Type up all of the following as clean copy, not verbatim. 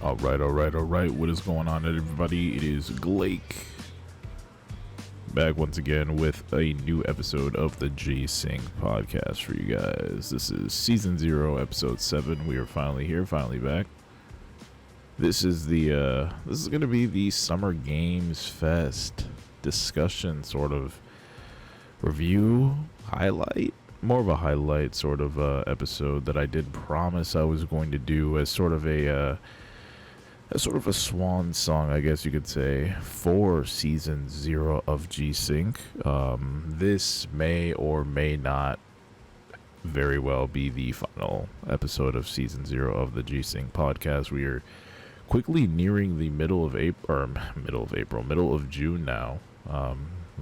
All right. What is going on, everybody? It is Glake back once again with a new episode of the G-SYNCH podcast for you guys. This is season 0, episode 7. We are finally here, finally back. This is going to be the Summer Games Fest discussion sort of review highlight. More of a highlight sort of episode that I did promise I was going to do as sort of a swan song, I guess you could say, for season 0 of G-SYNCH. This may or may not very well be the final episode of season 0 of the G-SYNCH podcast. We are quickly nearing the middle of June now.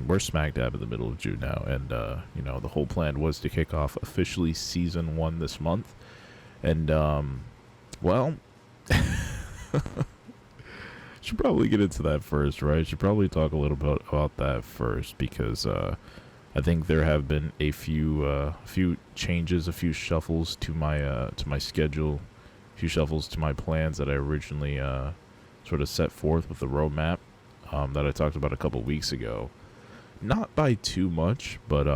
We're smack dab in the middle of June now, and the whole plan was to kick off officially season 1 this month, and should probably get into that first, right? Should probably talk a little bit about that first, because I think there have been a few changes, a few shuffles to my schedule, a few shuffles to my plans that I originally sort of set forth with the roadmap that I talked about a couple weeks ago. Not by too much, but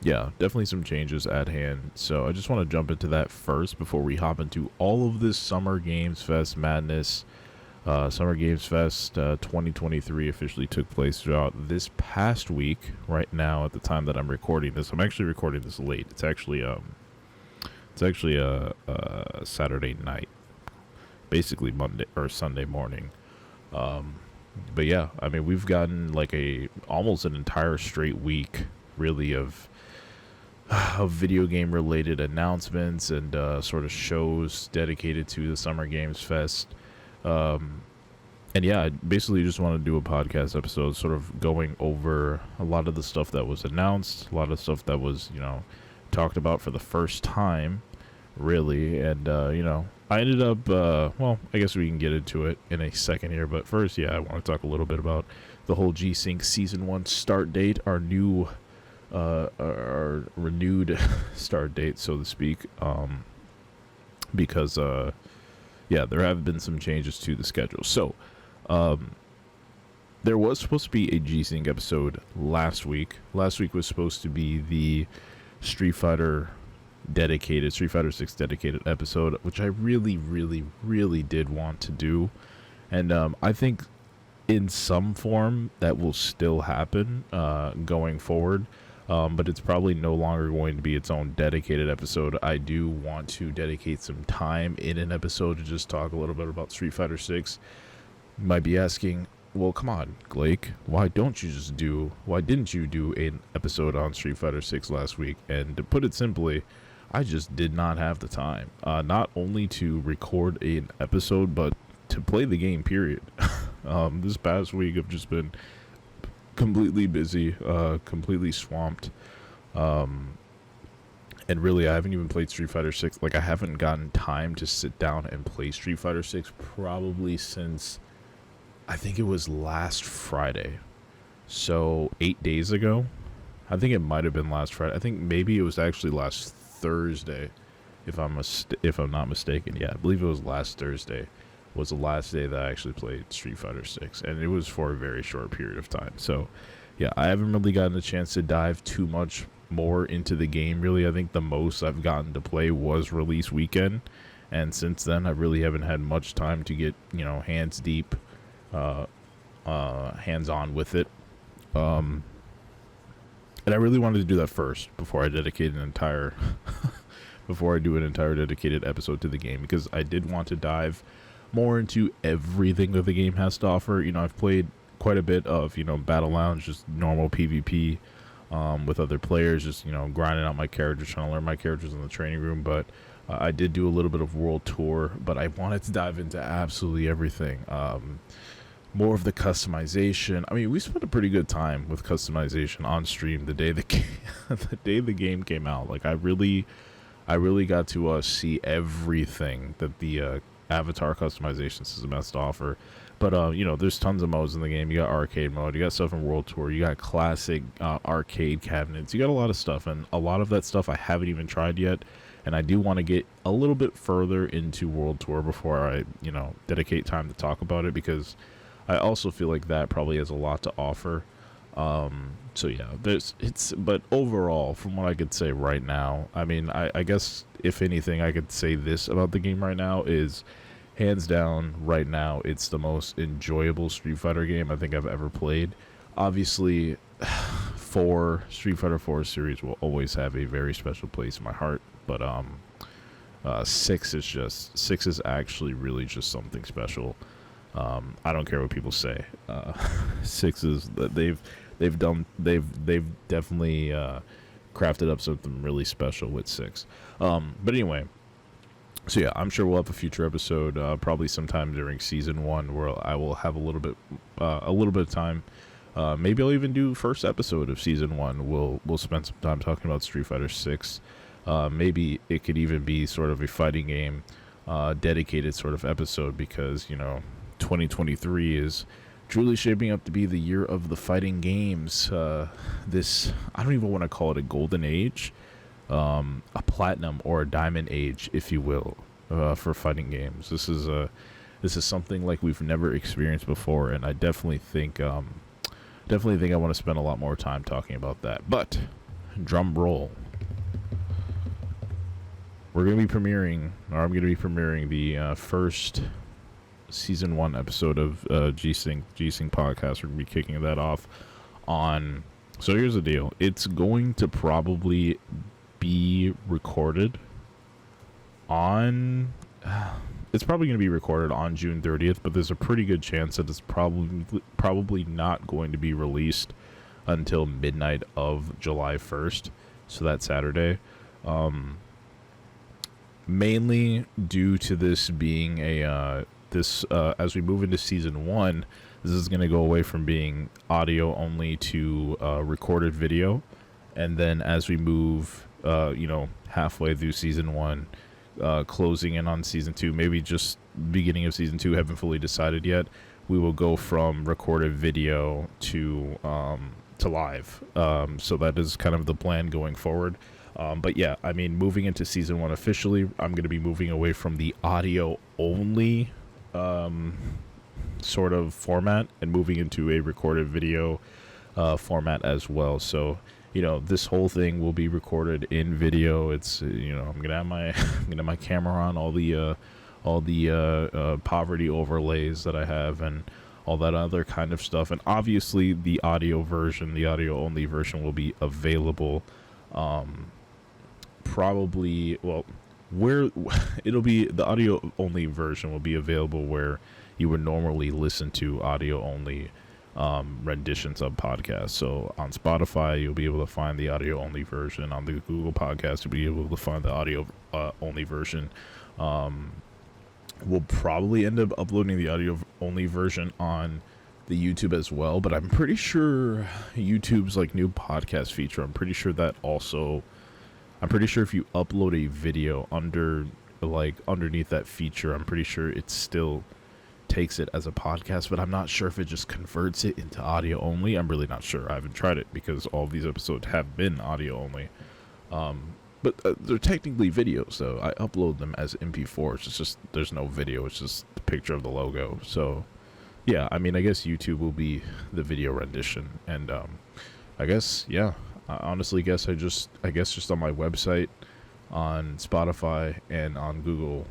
yeah, definitely some changes at hand. So I just want to jump into that first before we hop into all of this Summer Games Fest madness. Summer Games Fest 2023 officially took place throughout this past week. Right now, at the time that I'm recording this, I'm actually recording this late. It's actually a Saturday night, basically Monday or Sunday morning. But yeah, I mean, we've gotten like almost an entire straight week, really, of video game related announcements and sort of shows dedicated to the Summer Games Fest. And yeah, I basically just want to do a podcast episode sort of going over a lot of the stuff that was announced, a lot of stuff that was, talked about for the first time, really. And, I ended up, I guess we can get into it in a second here. But first, yeah, I want to talk a little bit about the whole G-SYNCH Season 1 start date, our renewed start date, so to speak, because, yeah, there have been some changes to the schedule. So, there was supposed to be a G-SYNCH episode last week. Last week was supposed to be the Street Fighter 6 dedicated episode, which I really did want to do. And I think in some form that will still happen going forward. But it's probably no longer going to be its own dedicated episode. I do want to dedicate some time in an episode to just talk a little bit about Street Fighter 6. You might be asking, well, come on, Glake, why didn't you do an episode on Street Fighter 6 last week? And to put it simply, I just did not have the time, not only to record an episode, but to play the game, period. This past week I've just been completely busy, completely swamped, and really I haven't even played Street Fighter 6. Like, I haven't gotten time to sit down and play Street Fighter 6 probably since, I think it was last Friday, so 8 days ago. I think it might have been last Friday. I think maybe it was actually last Thursday, if I'm not mistaken. Yeah, I believe it was last Thursday was the last day that I actually played Street Fighter 6, and it was for a very short period of time. So yeah, I haven't really gotten a chance to dive too much more into the game, really. I think the most I've gotten to play was release weekend, and since then I really haven't had much time to get hands deep, hands on with it. And I really wanted to do that first before I dedicate an entire dedicated episode to the game, because I did want to dive more into everything that the game has to offer. I've played quite a bit of, Battle Lounge, just normal PvP with other players, just, grinding out my characters, trying to learn my characters in the training room. But I did do a little bit of World Tour, but I wanted to dive into absolutely everything. More of the customization. I mean, we spent a pretty good time with customization on stream the day the game came out. Like, I really got to see everything that the avatar customization system has to offer. But there's tons of modes in the game. You got arcade mode, you got stuff in World Tour, you got classic arcade cabinets, you got a lot of stuff, and a lot of that stuff I haven't even tried yet, and I do want to get a little bit further into World Tour before I, dedicate time to talk about it, because I also feel like that probably has a lot to offer. So yeah, but overall, from what I could say right now, I mean, I guess if anything, I could say this about the game right now is, hands down, right now, it's the most enjoyable Street Fighter game I think I've ever played. Obviously, Street Fighter 4 series will always have a very special place in my heart, but 6 is actually really just something special. I don't care what people say. 6 is they've definitely crafted up something really special with 6. But anyway, so yeah, I'm sure we'll have a future episode, probably sometime during season 1, where I will have a little bit of time. Maybe I'll even do first episode of season 1. We'll spend some time talking about Street Fighter 6. Maybe it could even be sort of a fighting game dedicated sort of episode, because 2023 is truly shaping up to be the year of the fighting games. This, I don't even want to call it a golden age, a platinum or a diamond age, if you will, for fighting games. This is something like we've never experienced before, and I definitely think I want to spend a lot more time talking about that. But drum roll. I'm going to be premiering the first season 1 episode of G-SYNC podcast. We're going to be kicking that off on... So here's the deal. It's going to probably be recorded on... It's probably going to be recorded on June 30th, but there's a pretty good chance that it's probably not going to be released until midnight of July 1st, so that's Saturday. Mainly due to this being as we move into season 1, this is going to go away from being audio only to recorded video, and then as we move, halfway through season 1, closing in on season 2, maybe just beginning of season 2, haven't fully decided yet, we will go from recorded video to live. So that is kind of the plan going forward. But yeah, I mean, moving into season 1 officially, I'm going to be moving away from the audio only sort of format and moving into a recorded video format as well. So this whole thing will be recorded in video. It's I'm gonna have my camera on, all the poverty overlays that I have, and all that other kind of stuff. And obviously the audio only version will be available. Probably, well, where it'll be, the audio only version will be available where you would normally listen to audio only renditions of podcasts. So on Spotify, you'll be able to find the audio only version. On the Google Podcast, you'll be able to find the audio only version. We'll probably end up uploading the audio only version on the YouTube as well, but I'm pretty sure YouTube's like new podcast feature, I'm pretty sure if you upload a video underneath that feature, I'm pretty sure it still takes it as a podcast, but I'm not sure if it just converts it into audio only. I'm really not sure. I haven't tried it because all of these episodes have been audio only. But they're technically videos, so I upload them as MP4s. It's just, there's no video. It's just the picture of the logo. So, yeah, I mean, I guess YouTube will be the video rendition. And I guess, yeah, I honestly guess just on my website, on Spotify, and on Google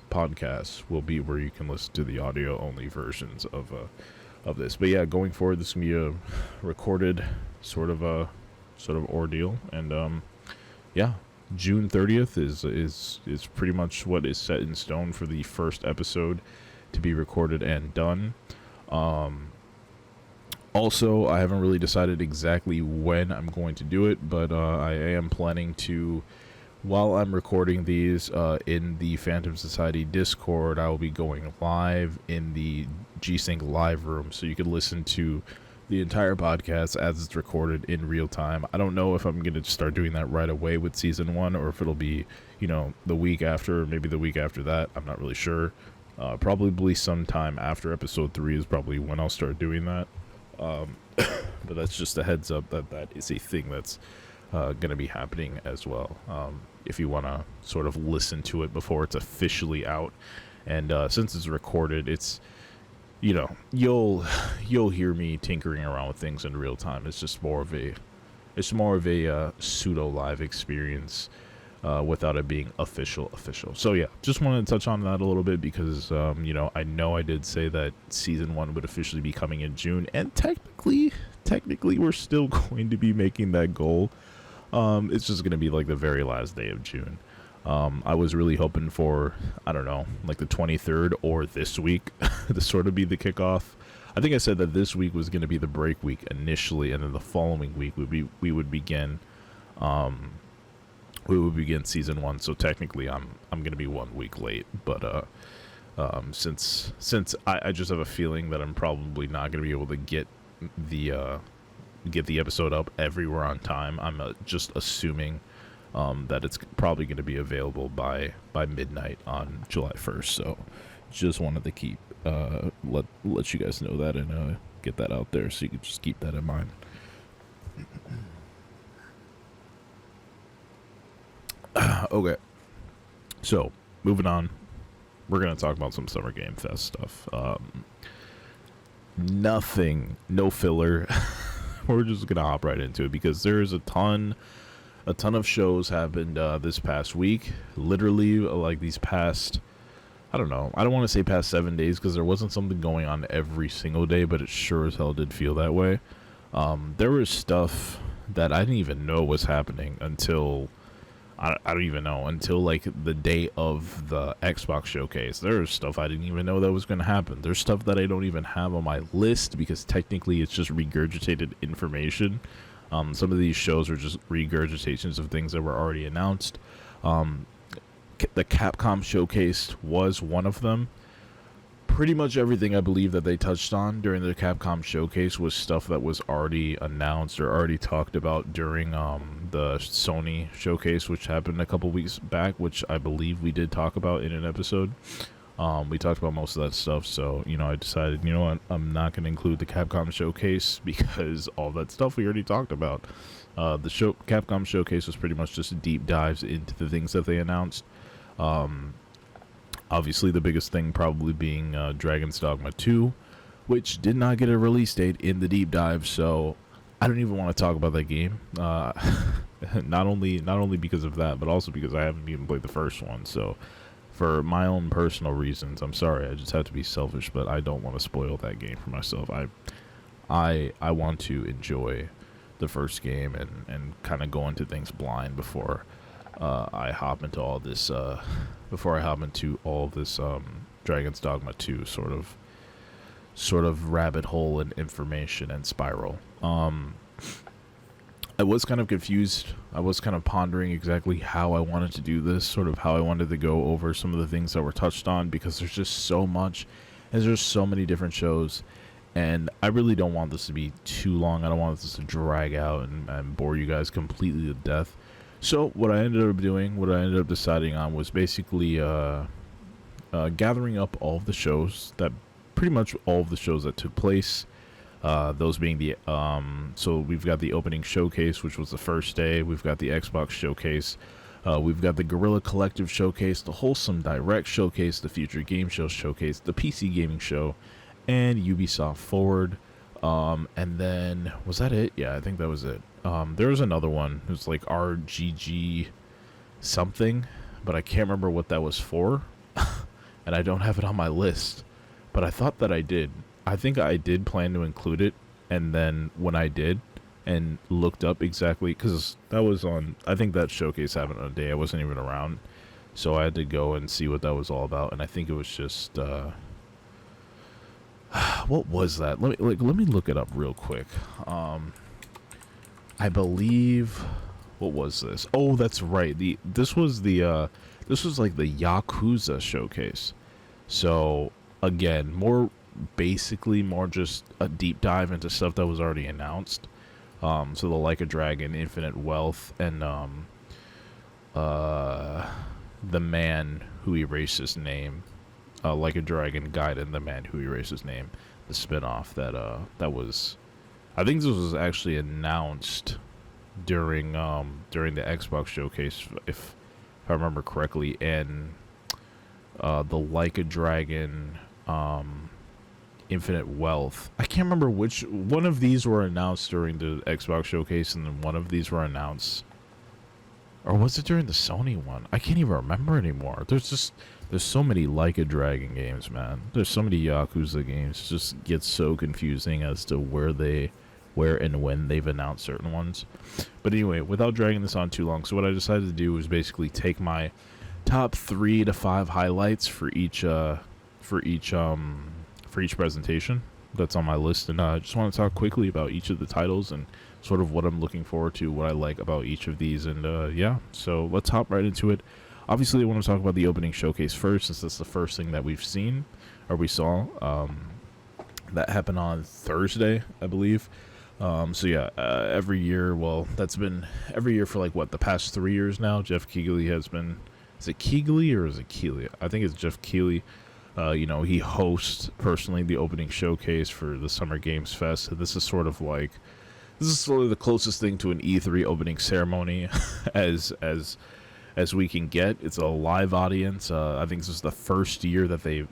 Podcasts will be where you can listen to the audio only versions of this. But yeah, going forward, this is gonna be a recorded sort of ordeal. And yeah, June 30th is pretty much what is set in stone for the first episode to be recorded and done. Also, I haven't really decided exactly when I'm going to do it, but I am planning to, while I'm recording these in the Phantom Society Discord, I will be going live in the G-SYNC live room, so you can listen to the entire podcast as it's recorded in real time. I don't know if I'm going to start doing that right away with season 1, or if it'll be, the week after, or maybe the week after that. I'm not really sure. Probably sometime after episode 3 is probably when I'll start doing that. But that's just a heads up that is a thing that's going to be happening as well. If you want to sort of listen to it before it's officially out, and since it's recorded, it's, you know, you'll hear me tinkering around with things in real time. It's just more of a pseudo live experience without it being official. So yeah, just wanted to touch on that a little bit because you know I did say that season 1 would officially be coming in June, and technically we're still going to be making that goal. It's just going to be like the very last day of June. I was really hoping for, I don't know, like the 23rd or this week to sort of be the kickoff. I think I said that this week was going to be the break week initially, and then the following week we would begin season 1. So technically I'm going to be 1 week late, but since I just have a feeling that I'm probably not going to be able to get the episode up everywhere on time, I'm just assuming that it's probably going to be available by midnight on July 1st. So just wanted to keep let you guys know that and get that out there, so you can just keep that in mind. Okay, so moving on, we're gonna talk about some Summer Game Fest stuff. No filler. We're just gonna hop right into it because there's a ton of shows happened this past week. Literally, like these past, I don't know, I don't want to say past 7 days because there wasn't something going on every single day, but it sure as hell did feel that way. There was stuff that I didn't even know was happening until I don't even know, until like the day of the Xbox showcase. There's stuff I didn't even know that was going to happen. There's stuff that I don't even have on my list because technically it's just regurgitated information. Some of these shows are just regurgitations of things that were already announced. The Capcom showcase was one of them. Pretty much everything I believe that they touched on during the Capcom showcase was stuff that was already announced or already talked about during the Sony showcase, which happened a couple weeks back, which I believe we did talk about in an episode. We talked about most of that stuff, so, you know, I decided, you know what, I'm not going to include the Capcom showcase because all that stuff we already talked about. The Capcom showcase was pretty much just deep dives into the things that they announced. Obviously, the biggest thing probably being Dragon's Dogma 2, which did not get a release date in the deep dive, so I don't even want to talk about that game. Not only because of that, but also because I haven't even played the first one, so for my own personal reasons, I'm sorry, I just have to be selfish, but I don't want to spoil that game for myself. I want to enjoy the first game and kind of go into things blind before I hop into all this Dragon's Dogma 2 sort of rabbit hole and information and spiral. I was kind of confused. I was kind of pondering exactly how I wanted to do this, sort of how I wanted to go over some of the things that were touched on, because there's just so much, and there's so many different shows, and I really don't want this to be too long. I don't want this to drag out and bore you guys completely to death. So what I ended up deciding on was basically gathering up all of the shows that took place. Those being the so we've got the opening showcase, which was the first day. We've got the Xbox showcase. We've got the Guerrilla Collective showcase, the Wholesome Direct showcase, the Future Game Show showcase, the PC Gaming show, and Ubisoft Forward. And then was that it? Yeah, I think that was it. There was another one. It was like RGG something, but I can't remember what that was for, and I don't have it on my list. But I thought that I did. I think I did plan to include it, and then when I did and looked up exactly, because that was on, I think that showcase happened on a day I wasn't even around, so I had to go and see what that was all about, and I think it was just, what was that? Let me look it up real quick. I believe, what was this? Oh, that's right. This was like the Yakuza showcase. So again, more just a deep dive into stuff that was already announced. So the Like a Dragon, Infinite Wealth, and the Man Who Erased His Name, Like a Dragon Gaiden, The Man Who Erased His Name, the spinoff that was, I think this was actually announced during the Xbox showcase, if I remember correctly, and the Like a Dragon, Infinite Wealth. I can't remember which one of these were announced during the Xbox showcase, and then one of these were announced, or was it during the Sony one? I can't even remember anymore. There's so many Like a Dragon games, man. There's so many Yakuza games. It just gets so confusing as to where and when they've announced certain ones. But anyway, without dragging this on too long, so what I decided to do was basically take my top 3 to 5 highlights for each presentation that's on my list, and I just want to talk quickly about each of the titles and sort of what I'm looking forward to, what I like about each of these, and yeah, so let's hop right into it. Obviously, I want to talk about the opening showcase first, since that's the first thing that we saw. That happened on Thursday, I believe. So yeah, every year, well, that's been every year for like the past 3 years now. Jeff Keighley has been, is it Keighley or is it Keighley? I think it's Jeff Keighley. He hosts personally the opening showcase for the Summer Games Fest. This is sort of the closest thing to an E3 opening ceremony as we can get. It's a live audience. I think this is the first year they've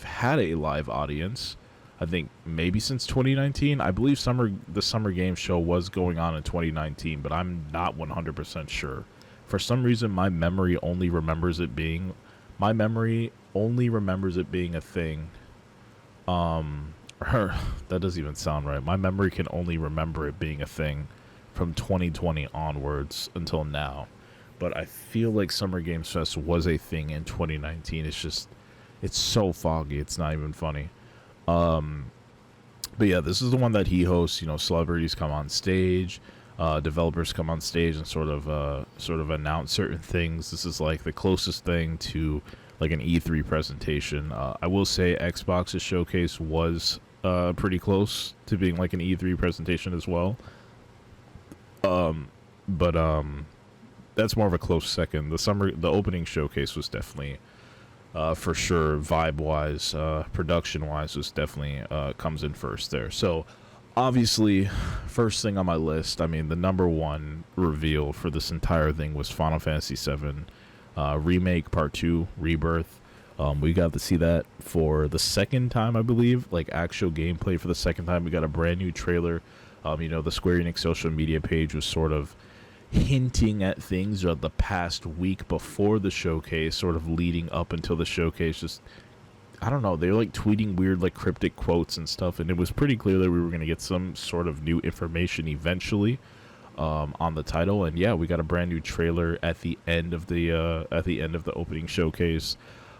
had a live audience. I think maybe since 2019. I believe the Summer Games Show was going on in 2019, but I'm not 100% sure. For some reason, my memory only remembers it being a thing. That doesn't even sound right. My memory can only remember it being a thing from 2020 onwards until now. But I feel like Summer Games Fest was a thing in 2019. It's so foggy. It's not even funny. But yeah, this is the one that he hosts. Celebrities come on stage, developers come on stage and sort of announce certain things. This is like the closest thing to like an E3 presentation. I will say Xbox's showcase was pretty close to being like an E3 presentation as well. But that's more of a close second. The opening showcase was definitely, for sure, vibe-wise, production-wise, was definitely comes in first there. So, obviously, first thing on my list, the number one reveal for this entire thing was Final Fantasy VII Remake Part 2, Rebirth. We got to see that for the second time, I believe, like actual gameplay for the second time. We got a brand new trailer. The Square Enix social media page was sort of hinting at things the past week before the showcase, sort of leading up until the showcase. Just, I don't know, they were like tweeting weird like cryptic quotes and stuff, and it was pretty clear that we were going to get some sort of new information eventually on the title. And yeah, we got a brand new trailer at the end of the opening showcase.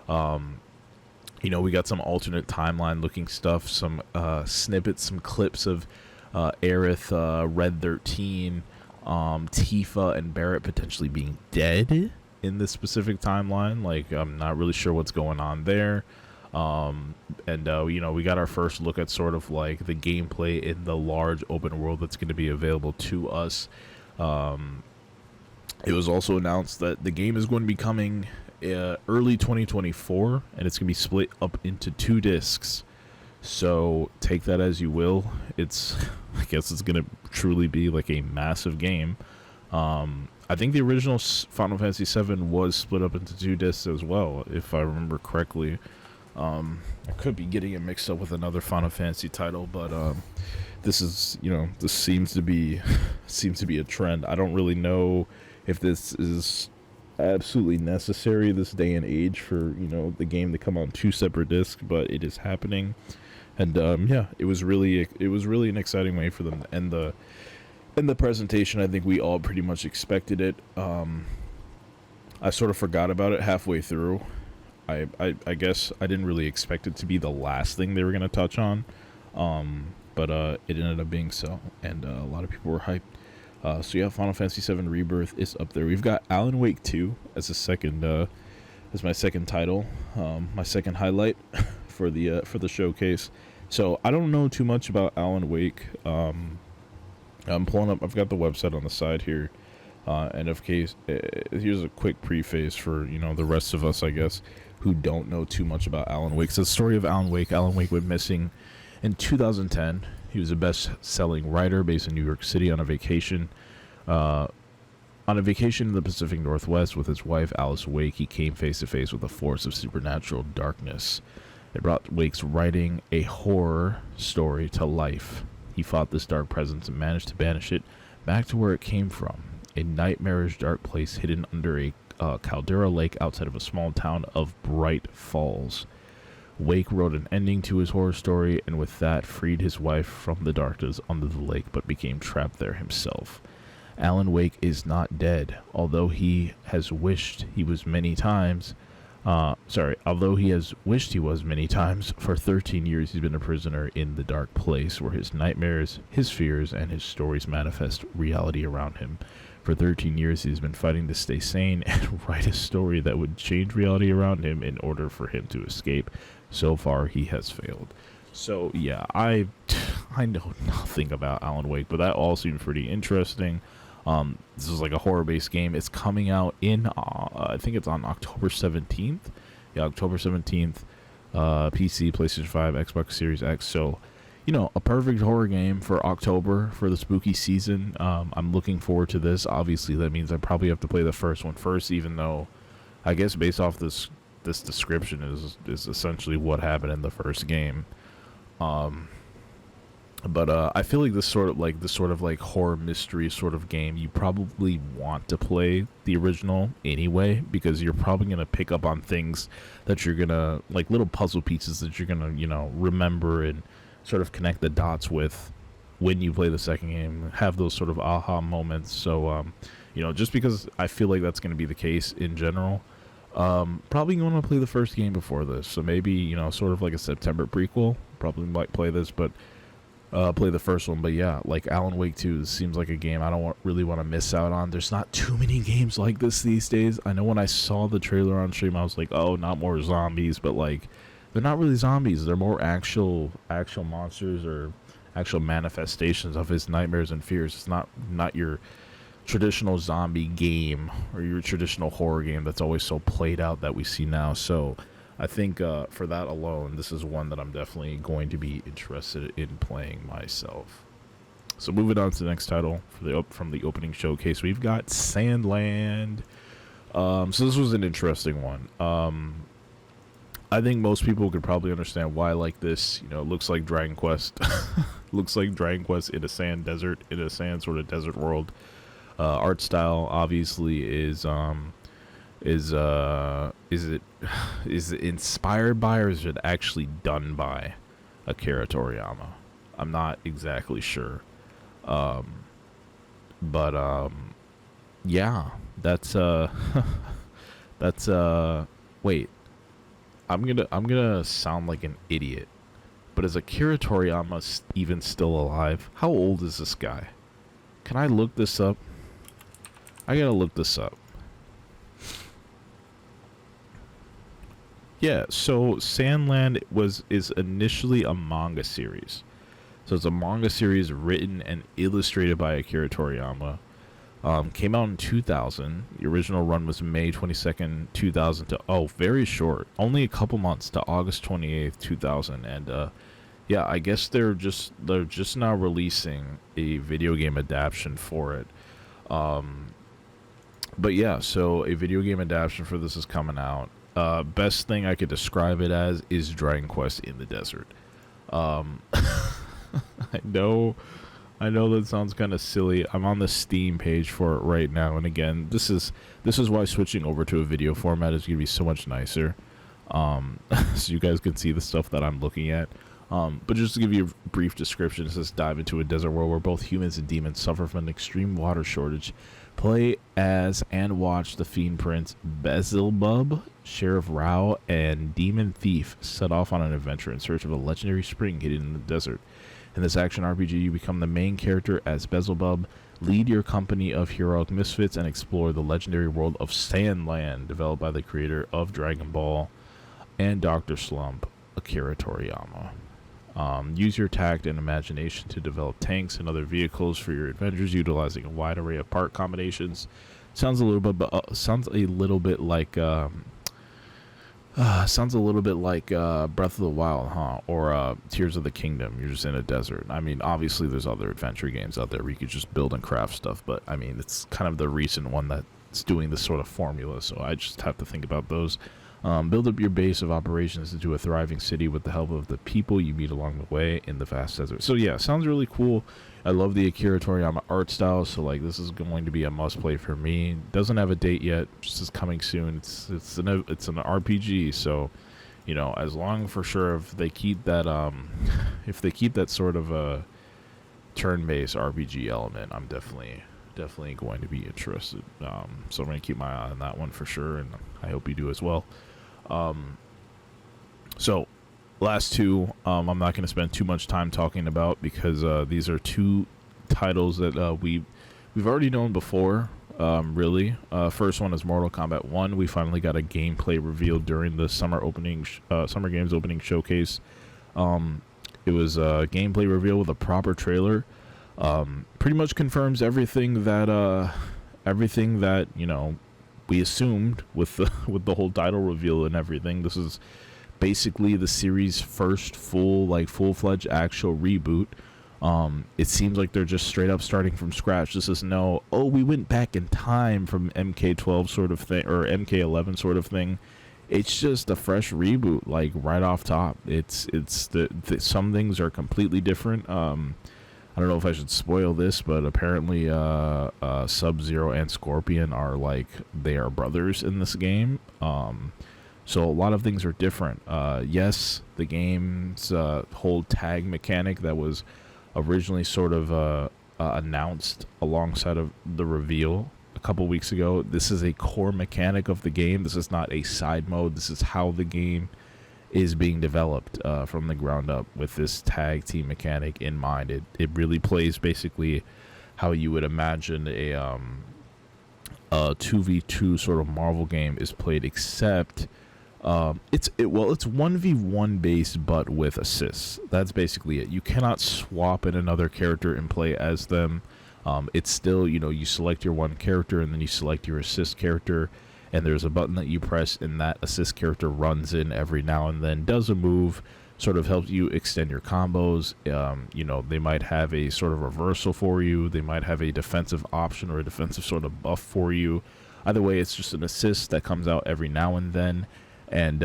We got some alternate timeline looking stuff, some snippets, some clips of Aerith, Red 13, Tifa and Barrett potentially being dead in this specific timeline. Like, I'm not really sure what's going on there. We got our first look at sort of like the gameplay in the large open world that's going to be available to us. It was also announced that the game is going to be coming early 2024, and it's going to be split up into 2 discs. So take that as you will. I guess it's going to truly be like a massive game. I think the original Final Fantasy VII was split up into 2 discs as well, if I remember correctly. I could be getting it mixed up with another Final Fantasy title, but this seems to be a trend. I don't really know if this is absolutely necessary this day and age for the game to come on 2 separate discs, but it is happening. And it was really an exciting way for them to end the presentation. I think we all pretty much expected it. I sort of forgot about it halfway through. I guess I didn't really expect it to be the last thing they were going to touch on, but it ended up being so, and a lot of people were hyped. So yeah, Final Fantasy VII Rebirth is up there. We've got Alan Wake 2 as my second title, my second highlight for the showcase. So I don't know too much about Alan Wake. I'm pulling up. I've got the website on the side here, and here's a quick preface for the rest of us, I guess, who don't know too much about Alan Wake. So the story of Alan Wake. Alan Wake went missing in 2010. He was a best-selling writer based in New York City on a vacation On a vacation in the Pacific Northwest with his wife Alice Wake, he came face to face with a force of supernatural darkness. It brought Wake's writing a horror story to life. He fought this dark presence and managed to banish it back to where it came from, a nightmarish dark place hidden under a caldera lake outside of a small town of Bright Falls. Wake wrote an ending to his horror story, and with that freed his wife from the darkness under the lake, but became trapped there himself. Alan Wake is not dead, although he has wished he was many times. Although he has wished he was many times, for 13 years he's been a prisoner in the dark place where his nightmares, his fears, and his stories manifest reality around him. For 13 years he's been fighting to stay sane and write a story that would change reality around him in order for him to escape. So far he has failed. So yeah, I know nothing about Alan Wake, but that all seemed pretty interesting. This is like a horror-based game. It's coming out in, I think it's on October 17th. Yeah, October 17th. PC, PlayStation 5, Xbox Series X. So, you know, a perfect horror game for October, for the spooky season. I'm looking forward to this. Obviously, that means I probably have to play the first one first, even though I guess based off this description is essentially what happened in the first game. But I feel like this sort of like horror mystery sort of game, you probably want to play the original anyway, because you're probably going to pick up on things that you're going to, like little puzzle pieces that you're going to, you know, remember and sort of connect the dots with when you play the second game, have those sort of aha moments. So, you know, just because I feel like that's going to be the case in general, probably going to play the first game before this. So maybe, you know, sort of like a September prequel, probably might play this, but play the first one. But yeah, like Alan Wake 2 seems like a game I don't really want to miss out on. There's not too many games like this these days. I know when I saw the trailer on stream, I was like, oh, not more zombies, but like, they're not really zombies. They're more actual monsters or actual manifestations of his nightmares and fears. It's not your traditional zombie game or your traditional horror game that's always so played out that we see now. So I think for that alone, this is one that I'm definitely going to be interested in playing myself. So moving on to the next title from the opening showcase, we've got Sandland. So this was an interesting one. I think most people could probably understand why I like this. You know, it looks like Dragon Quest. Looks like Dragon Quest in a sand desert, in a sand sort of desert world. Art style obviously is it inspired by, or is it actually done by Akira Toriyama? I'm not exactly sure. Yeah, that's wait, I'm gonna sound like an idiot, but is Akira Toriyama even still alive? How old is this guy? Can I look this up? I gotta look this up. Yeah, so Sandland is initially a manga series. So it's a manga series written and illustrated by Akira Toriyama. Came out in 2000. The original run was May 22nd, 2000 to, very short. Only a couple months to August 28th, 2000. And yeah, I guess they're just now releasing a video game adaptation for it. But yeah, so a video game adaptation for this is coming out. Best thing I could describe it as is Dragon Quest in the desert. I know that sounds kind of silly. I'm on the Steam page for it right now, and again, this is why switching over to a video format is gonna be so much nicer. So you guys can see the stuff that I'm looking at. But just to give you a brief description, it says dive into a desert world where both humans and demons suffer from an extreme water shortage. Play as and watch the Fiend Prince Beelzebub, Sheriff Rao, and Demon Thief set off on an adventure in search of a legendary spring hidden in the desert. In this action RPG, you become the main character as Beelzebub, lead your company of heroic misfits, and explore the legendary world of Sandland, developed by the creator of Dragon Ball and Dr. Slump, Akira Toriyama. Use your tact and imagination to develop tanks and other vehicles for your adventures, utilizing a wide array of part combinations. Sounds a little bit like Sounds a little bit like Breath of the Wild, huh? Or Tears of the Kingdom. You're just in a desert. I mean, obviously there's other adventure games out there where you could just build and craft stuff, but I mean, it's kind of the recent one that's doing this sort of formula, so I just have to think about those. Build up your base of operations into a thriving city with the help of the people you meet along the way in the vast desert. So yeah, sounds really cool. I love the Akira Toriyama art style, so like this is going to be a must play for me. Doesn't have a date yet, just is coming soon. It's an RPG, so you know, as long for sure if they keep that if they keep that sort of a turn-based RPG element, I'm definitely going to be interested. So I'm going to keep my eye on that one for sure, and I hope you do as well. So last two, I'm not going to spend too much time talking about because these are two titles that we've already known before. Really, first one is Mortal Kombat 1. We finally got a gameplay reveal during the Summer Games opening showcase. It was a gameplay reveal with a proper trailer. Pretty much confirms everything that you know we assumed with the whole title reveal and everything. This is basically the series' first full-fledged actual reboot. It seems like they're just straight up starting from scratch. This is we went back in time from MK12 sort of thing or MK11 sort of thing. It's just a fresh reboot, like right off top. It's some things are completely different. I don't know if I should spoil this, but apparently Sub-Zero and Scorpion they are brothers in this game. So a lot of things are different. Yes, the game's whole tag mechanic that was originally sort of announced alongside of the reveal a couple weeks ago. This is a core mechanic of the game. This is not a side mode. This is how the game is being developed from the ground up with this tag team mechanic in mind. It really plays basically how you would imagine a 2v2 sort of Marvel game is played, except it's 1v1 based but with assists. That's basically it. You cannot swap in another character and play as them. It's still, you select your one character and then you select your assist character, and there's a button that you press and that assist character runs in every now and then, does a move, sort of helps you extend your combos. They might have a sort of reversal for you. They might have a defensive option or a defensive sort of buff for you. Either way, it's just an assist that comes out every now and then, and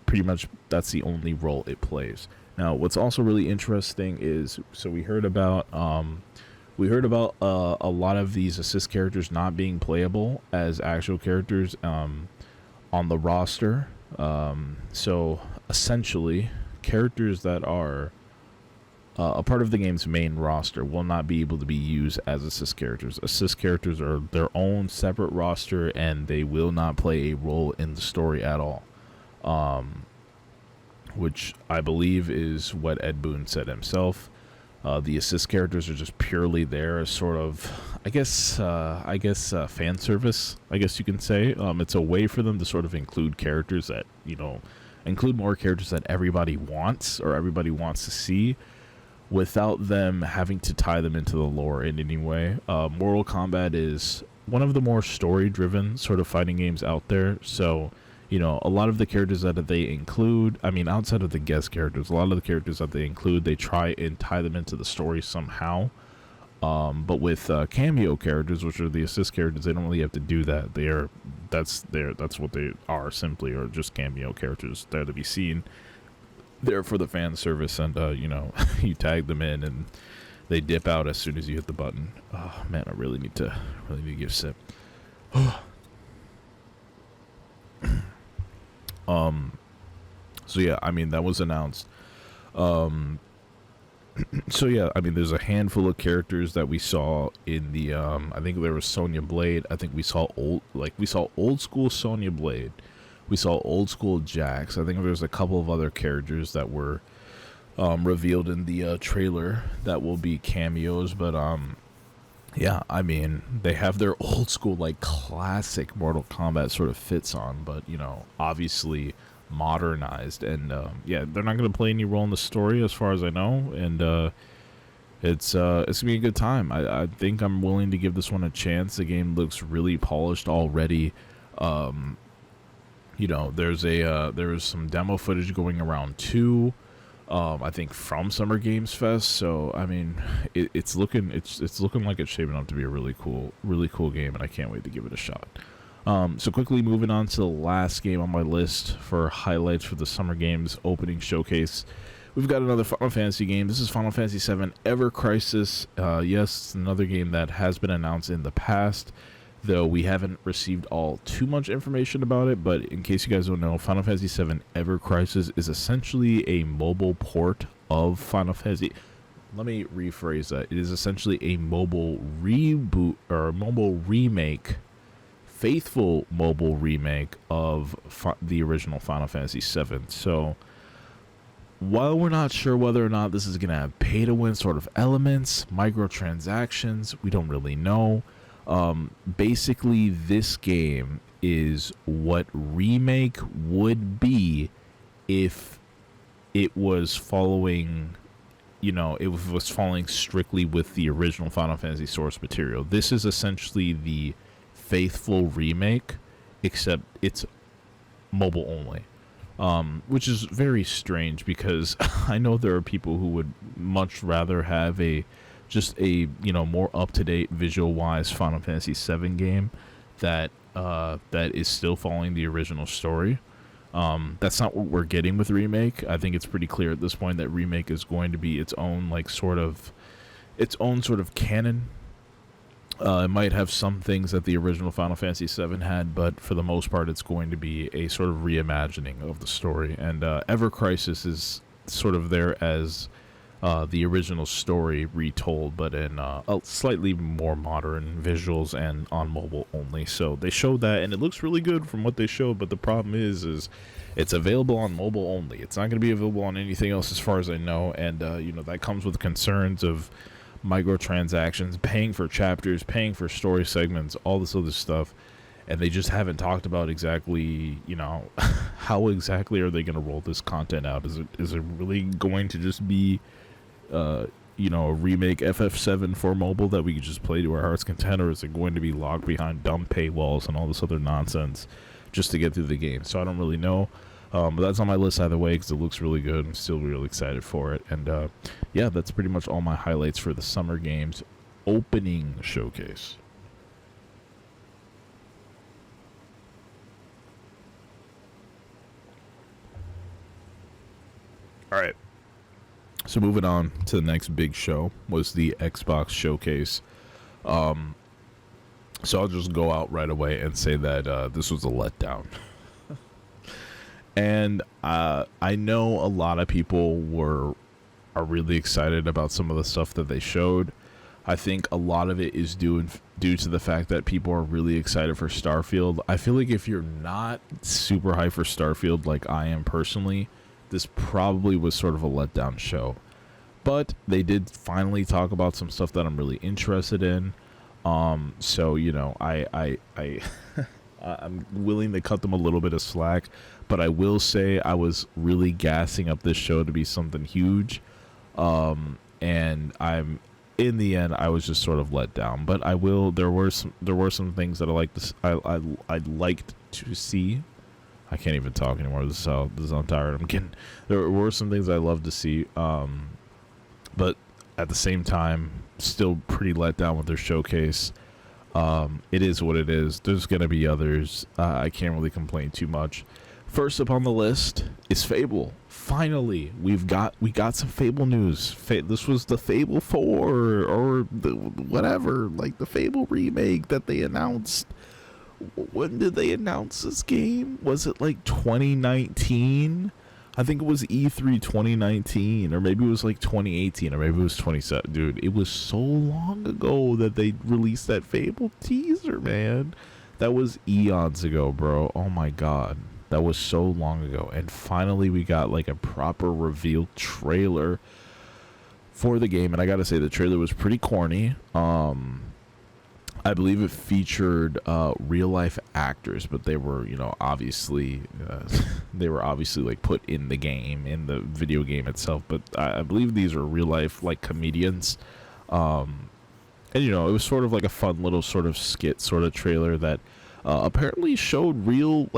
pretty much that's the only role it plays. Now, what's also really interesting is, so we heard about a lot of these assist characters not being playable as actual characters on the roster. So essentially, characters that are a part of the game's main roster will not be able to be used as assist characters. Assist characters are their own separate roster, and they will not play a role in the story at all. Which I believe is what Ed Boon said himself. The assist characters are just purely there as sort of, I guess fan service, I guess you can say. It's a way for them to sort of include characters that, include more characters that everybody wants or everybody wants to see, without them having to tie them into the lore in any way. Mortal Kombat is one of the more story-driven sort of fighting games out there, so a lot of the characters that they include, outside of the guest characters, a lot of the characters that they include, they try and tie them into the story somehow. But with cameo characters, which are the assist characters, they don't really have to do that. That's what they are, simply, or just cameo characters there to be seen. There for the fan service, and you tag them in and they dip out as soon as you hit the button. Oh man, I really need to give a sip. So yeah, that was announced. So yeah, there's a handful of characters that we saw in the I think there was Sonya Blade. I think we saw old school Sonya Blade. We saw old school Jax. I think there's a couple of other characters that were revealed in the trailer that will be cameos, but yeah, they have their old school, classic Mortal Kombat sort of fits on, but, obviously modernized. And, yeah, they're not going to play any role in the story as far as I know. And, it's going to be a good time. I think I'm willing to give this one a chance. The game looks really polished already. you know, there was some demo footage going around too. I think from Summer Games Fest. So I mean, it's looking like it's shaping up to be a really cool game, and I can't wait to give it a shot. So quickly moving on to the last game on my list for highlights for the Summer Games opening showcase. We've got another Final Fantasy game. This is Final Fantasy 7 Ever Crisis. Yes, it's another game that has been announced in the past, though we haven't received all too much information about it. But in case you guys don't know, Final Fantasy 7 Ever Crisis is essentially a mobile port of Final Fantasy. Let me rephrase that. It is essentially a mobile reboot or a mobile remake, faithful mobile remake of the original Final Fantasy 7. So while we're not sure whether or not this is going to have pay-to-win sort of elements, microtransactions, we don't really know. Basically, this game is what Remake would be if it was following, you know, it was following strictly with the original Final Fantasy source material. This is essentially the faithful remake, except it's mobile only. Which is very strange because I know there are people who would much rather have just a more up-to-date visual-wise Final Fantasy VII game that is still following the original story. That's not what we're getting with Remake. I think it's pretty clear at this point that Remake is going to be its own sort of canon. It might have some things that the original Final Fantasy VII had, but for the most part, it's going to be a sort of reimagining of the story. And Ever Crisis is sort of there as the original story retold, but in a slightly more modern visuals and on mobile only. So they showed that, and it looks really good from what they showed. But the problem is it's available on mobile only. It's not going to be available on anything else, as far as I know. And that comes with concerns of microtransactions, paying for chapters, paying for story segments, all this other stuff, and they just haven't talked about exactly, how exactly are they going to roll this content out? Is it really going to just be, a remake FF7 for mobile that we could just play to our heart's content, or is it going to be locked behind dumb paywalls and all this other nonsense just to get through the game? So I don't really know. But that's on my list either way because it looks really good. I'm still really excited for it. And yeah, that's pretty much all my highlights for the Summer Games opening showcase. All right. So moving on to the next big show was the Xbox showcase. So I'll just go out right away and say that this was a letdown. And I know a lot of people are really excited about some of the stuff that they showed. I think a lot of it is due to the fact that people are really excited for Starfield. I feel like if you're not super hyped for Starfield like I am personally, this probably was sort of a letdown show. But they did finally talk about some stuff that I'm really interested in. So I'm willing to cut them a little bit of slack, but I will say I was really gassing up this show to be something huge, and in the end I was just sort of let down. But there were some things that I liked to see. I can't even talk anymore. This is how I'm tired. There were some things I loved to see, but at the same time, still pretty let down with their showcase. It is what it is. There's gonna be others. I can't really complain too much. First up on the list is Fable. Finally, we got some Fable news. This was the Fable 4 or the whatever, the Fable remake that they announced. When did they announce this game? Was it 2019? I think it was E3 2019, or maybe it was 2018, or maybe it was 27. Dude, it was so long ago that they released that Fable teaser, man. That was eons ago, bro. Oh my god. That was so long ago. And finally we got a proper reveal trailer for the game. And I gotta say, the trailer was pretty corny. I believe it featured real life actors, but they were, obviously put in the game, in the video game itself. But I believe these are real life comedians. And it was sort of a fun little sort of skit sort of trailer that apparently showed real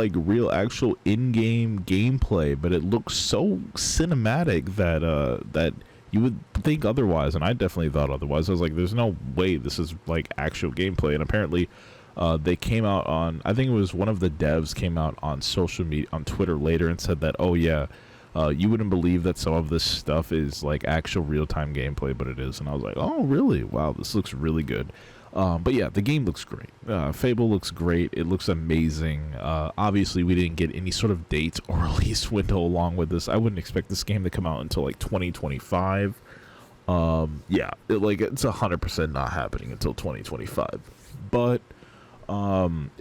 actual in-game gameplay, but it looks so cinematic that you would think otherwise, and I definitely thought otherwise. I was like, there's no way this is like actual gameplay. And apparently they came out on, I think it was one of the devs came out on social media, on Twitter later, and said that, oh yeah, you wouldn't believe that some of this stuff is like actual real-time gameplay, but it is. And I was like, oh really? Wow, this looks really good. But yeah, the game looks great. Fable looks great. It looks amazing. Obviously, we didn't get any sort of date or release window along with this. I wouldn't expect this game to come out until like 2025. Yeah, it's 100% not happening until 2025. But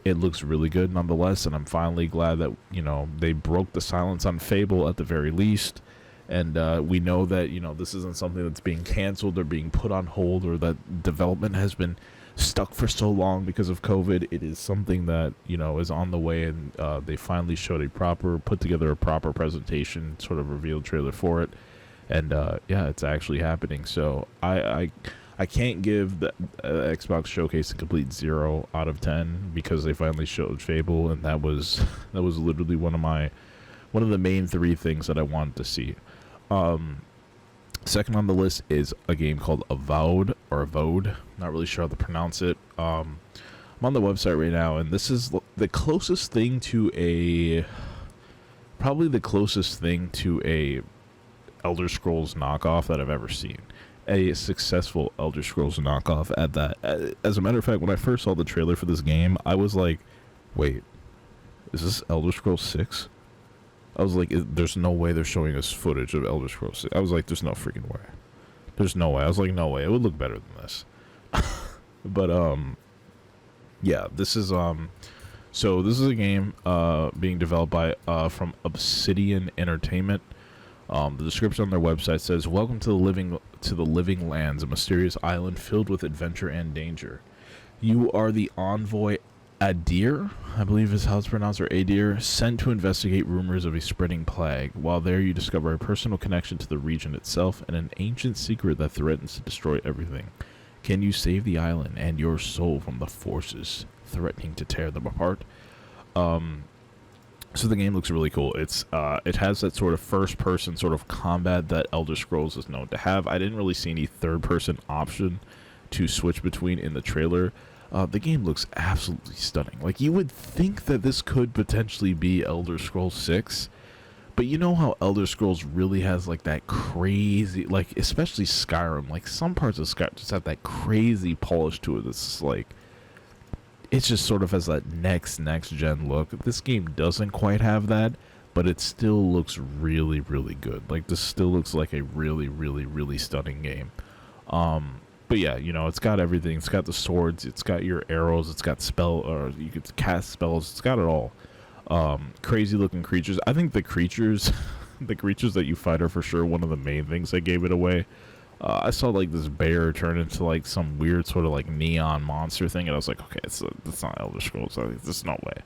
it looks really good nonetheless, and I'm finally glad that, you know, they broke the silence on Fable at the very least. And we know that, you know, this isn't something that's being canceled or being put on hold, or that development has been stuck for so long because of COVID. It is something that, you know, is on the way, and they finally put together a proper presentation, sort of revealed trailer for it. And yeah, it's actually happening. So I can't give the Xbox Showcase a complete 0 out of 10 because they finally showed Fable, and that was literally one of the main 3 things that I wanted to see. Second on the list is a game called Avowed, not really sure how to pronounce it. I'm on the website right now, and this is the closest thing to a Elder Scrolls knockoff that I've ever seen. A successful Elder Scrolls knockoff at that. As a matter of fact, when I first saw the trailer for this game, I was like, wait, is this Elder Scrolls 6? I was like, there's no way they're showing us footage of Elder Scrolls 6. I was like, there's no freaking way. There's no way. I was like, no way. It would look better than this. But, yeah, this is, so this is a game, being developed by, from Obsidian Entertainment. The description on their website says, welcome to the living lands, a mysterious island filled with adventure and danger. You are the envoy Adir, I believe is how it's pronounced, or Adir, sent to investigate rumors of a spreading plague. While there, you discover a personal connection to the region itself and an ancient secret that threatens to destroy everything. Can you save the island and your soul from the forces threatening to tear them apart? So the game looks really cool. It has that sort of first-person sort of combat that Elder Scrolls is known to have. I didn't really see any third-person option to switch between in the trailer. The game looks absolutely stunning. Like, you would think that this could potentially be Elder Scrolls 6, but you know how Elder Scrolls really has, like, that crazy, like, especially Skyrim, like, some parts of Skyrim just have that crazy polish to it that's, like, it just sort of has that next-gen look. This game doesn't quite have that, but it still looks really, really good. Like, this still looks like a really, really, really stunning game. But yeah, you know, it's got everything. It's got the swords, it's got your arrows, it's got or you could cast spells, it's got it all. Crazy looking creatures. I think the creatures that you fight are for sure one of the main things that gave it away. I saw like this bear turn into like some weird sort of like neon monster thing, and I was like, okay, that's not Elder Scrolls. There's no way.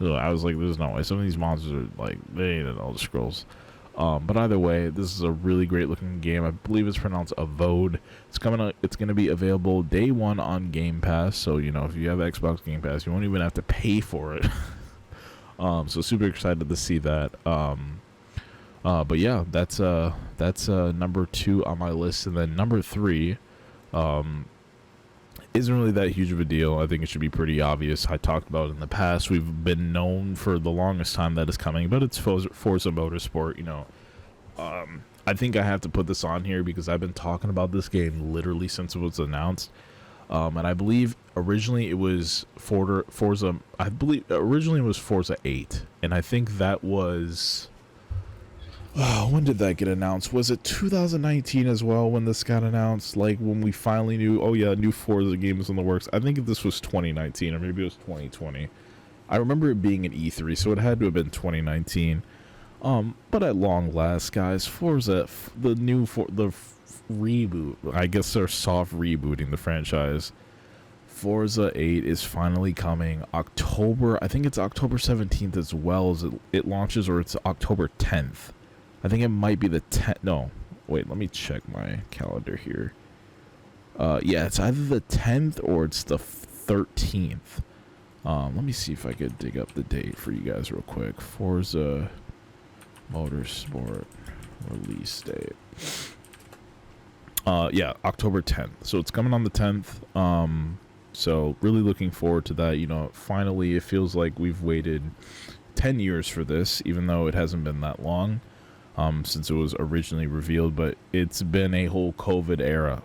So I was like, there's no way. Some of these monsters are like, they ain't in Elder Scrolls. But either way, this is a really great looking game. I believe it's pronounced Avowed. It's going to be available day 1 on Game Pass. So, you know, if you have Xbox Game Pass, you won't even have to pay for it. So super excited to see that. But yeah, that's number 2 on my list. And then number 3, isn't really that huge of a deal. I think it should be pretty obvious. I talked about it in the past. We've been known for the longest time that it's coming, but it's Forza Motorsport. You know, I think I have to put this on here because I've been talking about this game literally since it was announced. And I believe originally it was Forza. I believe originally it was Forza 8, and I think that was. When did that get announced? Was it 2019 as well when this got announced? Like when we finally knew, oh yeah, a new Forza game is in the works. I think this was 2019 or maybe it was 2020. I remember it being an E3, so it had to have been 2019. But at long last, guys, Forza, the reboot, I guess they're soft rebooting the franchise. Forza 8 is finally coming October. I think it's October 17th as well as it launches, or it's October 10th. I think it might be the 10th. No, wait, let me check my calendar here. Yeah, it's either the 10th or it's the 13th Let me see if I could dig up the date for you guys real quick. Forza Motorsport release date. Yeah, October 10th. So it's coming on the 10th. So really looking forward to that. You know, finally, it feels like we've waited 10 years for this, even though it hasn't been that long since it was originally revealed. But it's been a whole COVID era,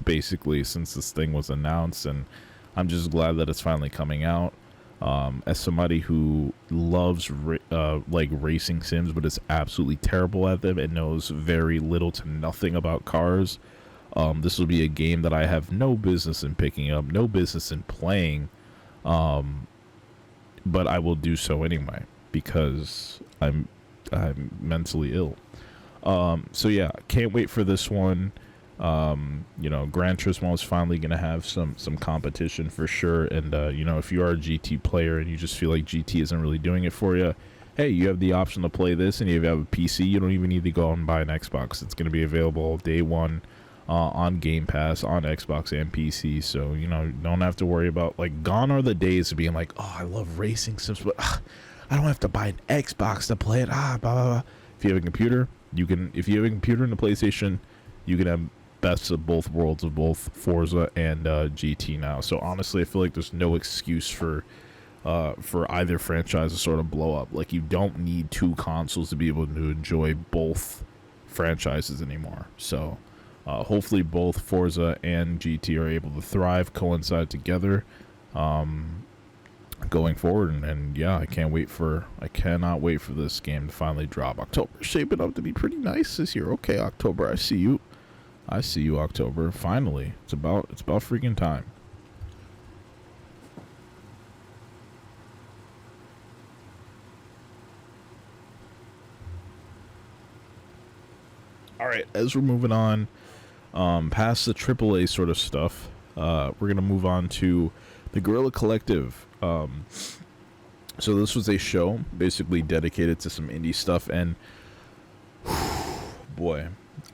basically, since this thing was announced. And I'm just glad that it's finally coming out. As somebody who loves like racing sims, but is absolutely terrible at them and knows very little to nothing about cars, this will be a game that I have no business in picking up, no business in playing, but I will do so anyway because I'm mentally ill. So yeah, can't wait for this one. You know, Gran Turismo is finally going to have some competition for sure. And, you know, if you are a GT player and you just feel like GT isn't really doing it for you, hey, you have the option to play this. And if you have a PC, you don't even need to go out and buy an Xbox. It's going to be available day one on Game Pass on Xbox and PC. So, you know, don't have to worry about, like, gone are the days of being like, oh, I love racing sims, but I don't have to buy an Xbox to play it. Blah, blah, blah. If you have a computer, you can, if you have a computer and a PlayStation, you can have best of both worlds of both Forza and GT now. So honestly, I feel like there's no excuse for either franchise to sort of blow up. Like, you don't need two consoles to be able to enjoy both franchises anymore. So hopefully both Forza and GT are able to thrive, coincide together going forward. And yeah, I cannot wait for this game to finally drop. October shaping up to be pretty nice this year. Okay, October, I see you, October. Finally, it's about freaking time. All right, as we're moving on past the AAA sort of stuff, we're gonna move on to the Guerrilla Collective. So this was a show basically dedicated to some indie stuff, and boy,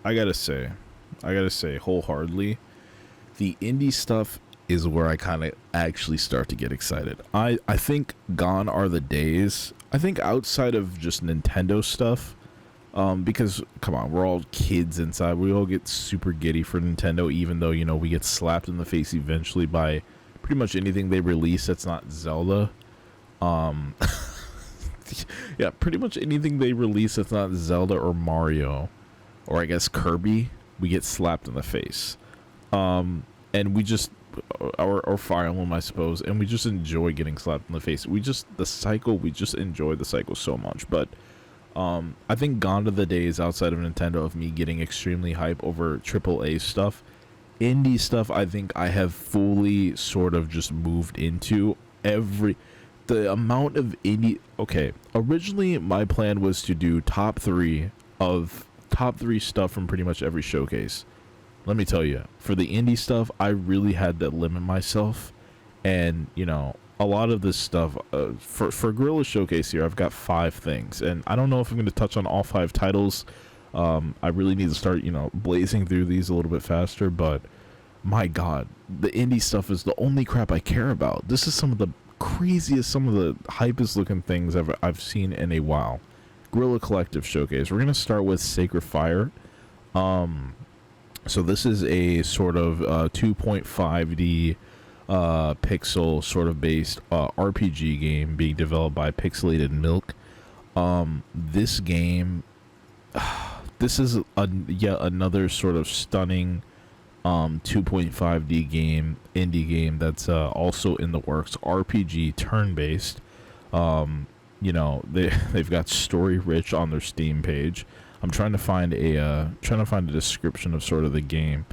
I gotta say wholeheartedly, the indie stuff is where I kind of actually start to get excited. I think gone are the days, I think outside of just Nintendo stuff, because come on, we're all kids inside, we all get super giddy for Nintendo, even though, you know, we get slapped in the face eventually by pretty much anything they release that's not Zelda. Yeah, pretty much anything they release that's not Zelda or Mario, or I guess Kirby, we get slapped in the face. And we just, or Fire Emblem, I suppose, and we just enjoy getting slapped in the face. We just enjoy the cycle so much. But I think gone are the days outside of Nintendo of me getting extremely hype over AAA stuff. Indie stuff, I think I have fully sort of just moved into the amount of indie. Okay, originally my plan was to do top three stuff from pretty much every showcase. Let me tell you, for the indie stuff, I really had to limit myself. And, you know, a lot of this stuff, for Guerrilla Showcase here, I've got 5 things. And I don't know if I'm going to touch on all 5 titles. I really need to start, you know, blazing through these a little bit faster. But, my God, the indie stuff is the only crap I care about. This is some of the craziest, some of the hypest looking things I've seen in a while. Guerrilla Collective Showcase. We're going to start with Sacred Fire. So this is a sort of 2.5D pixel sort of based RPG game being developed by Pixelated Milk. This game, this is yet another sort of stunning 2.5D game, indie game that's also in the works. RPG turn-based. You know, they've got story rich on their Steam page. I'm trying to find a description of sort of the game.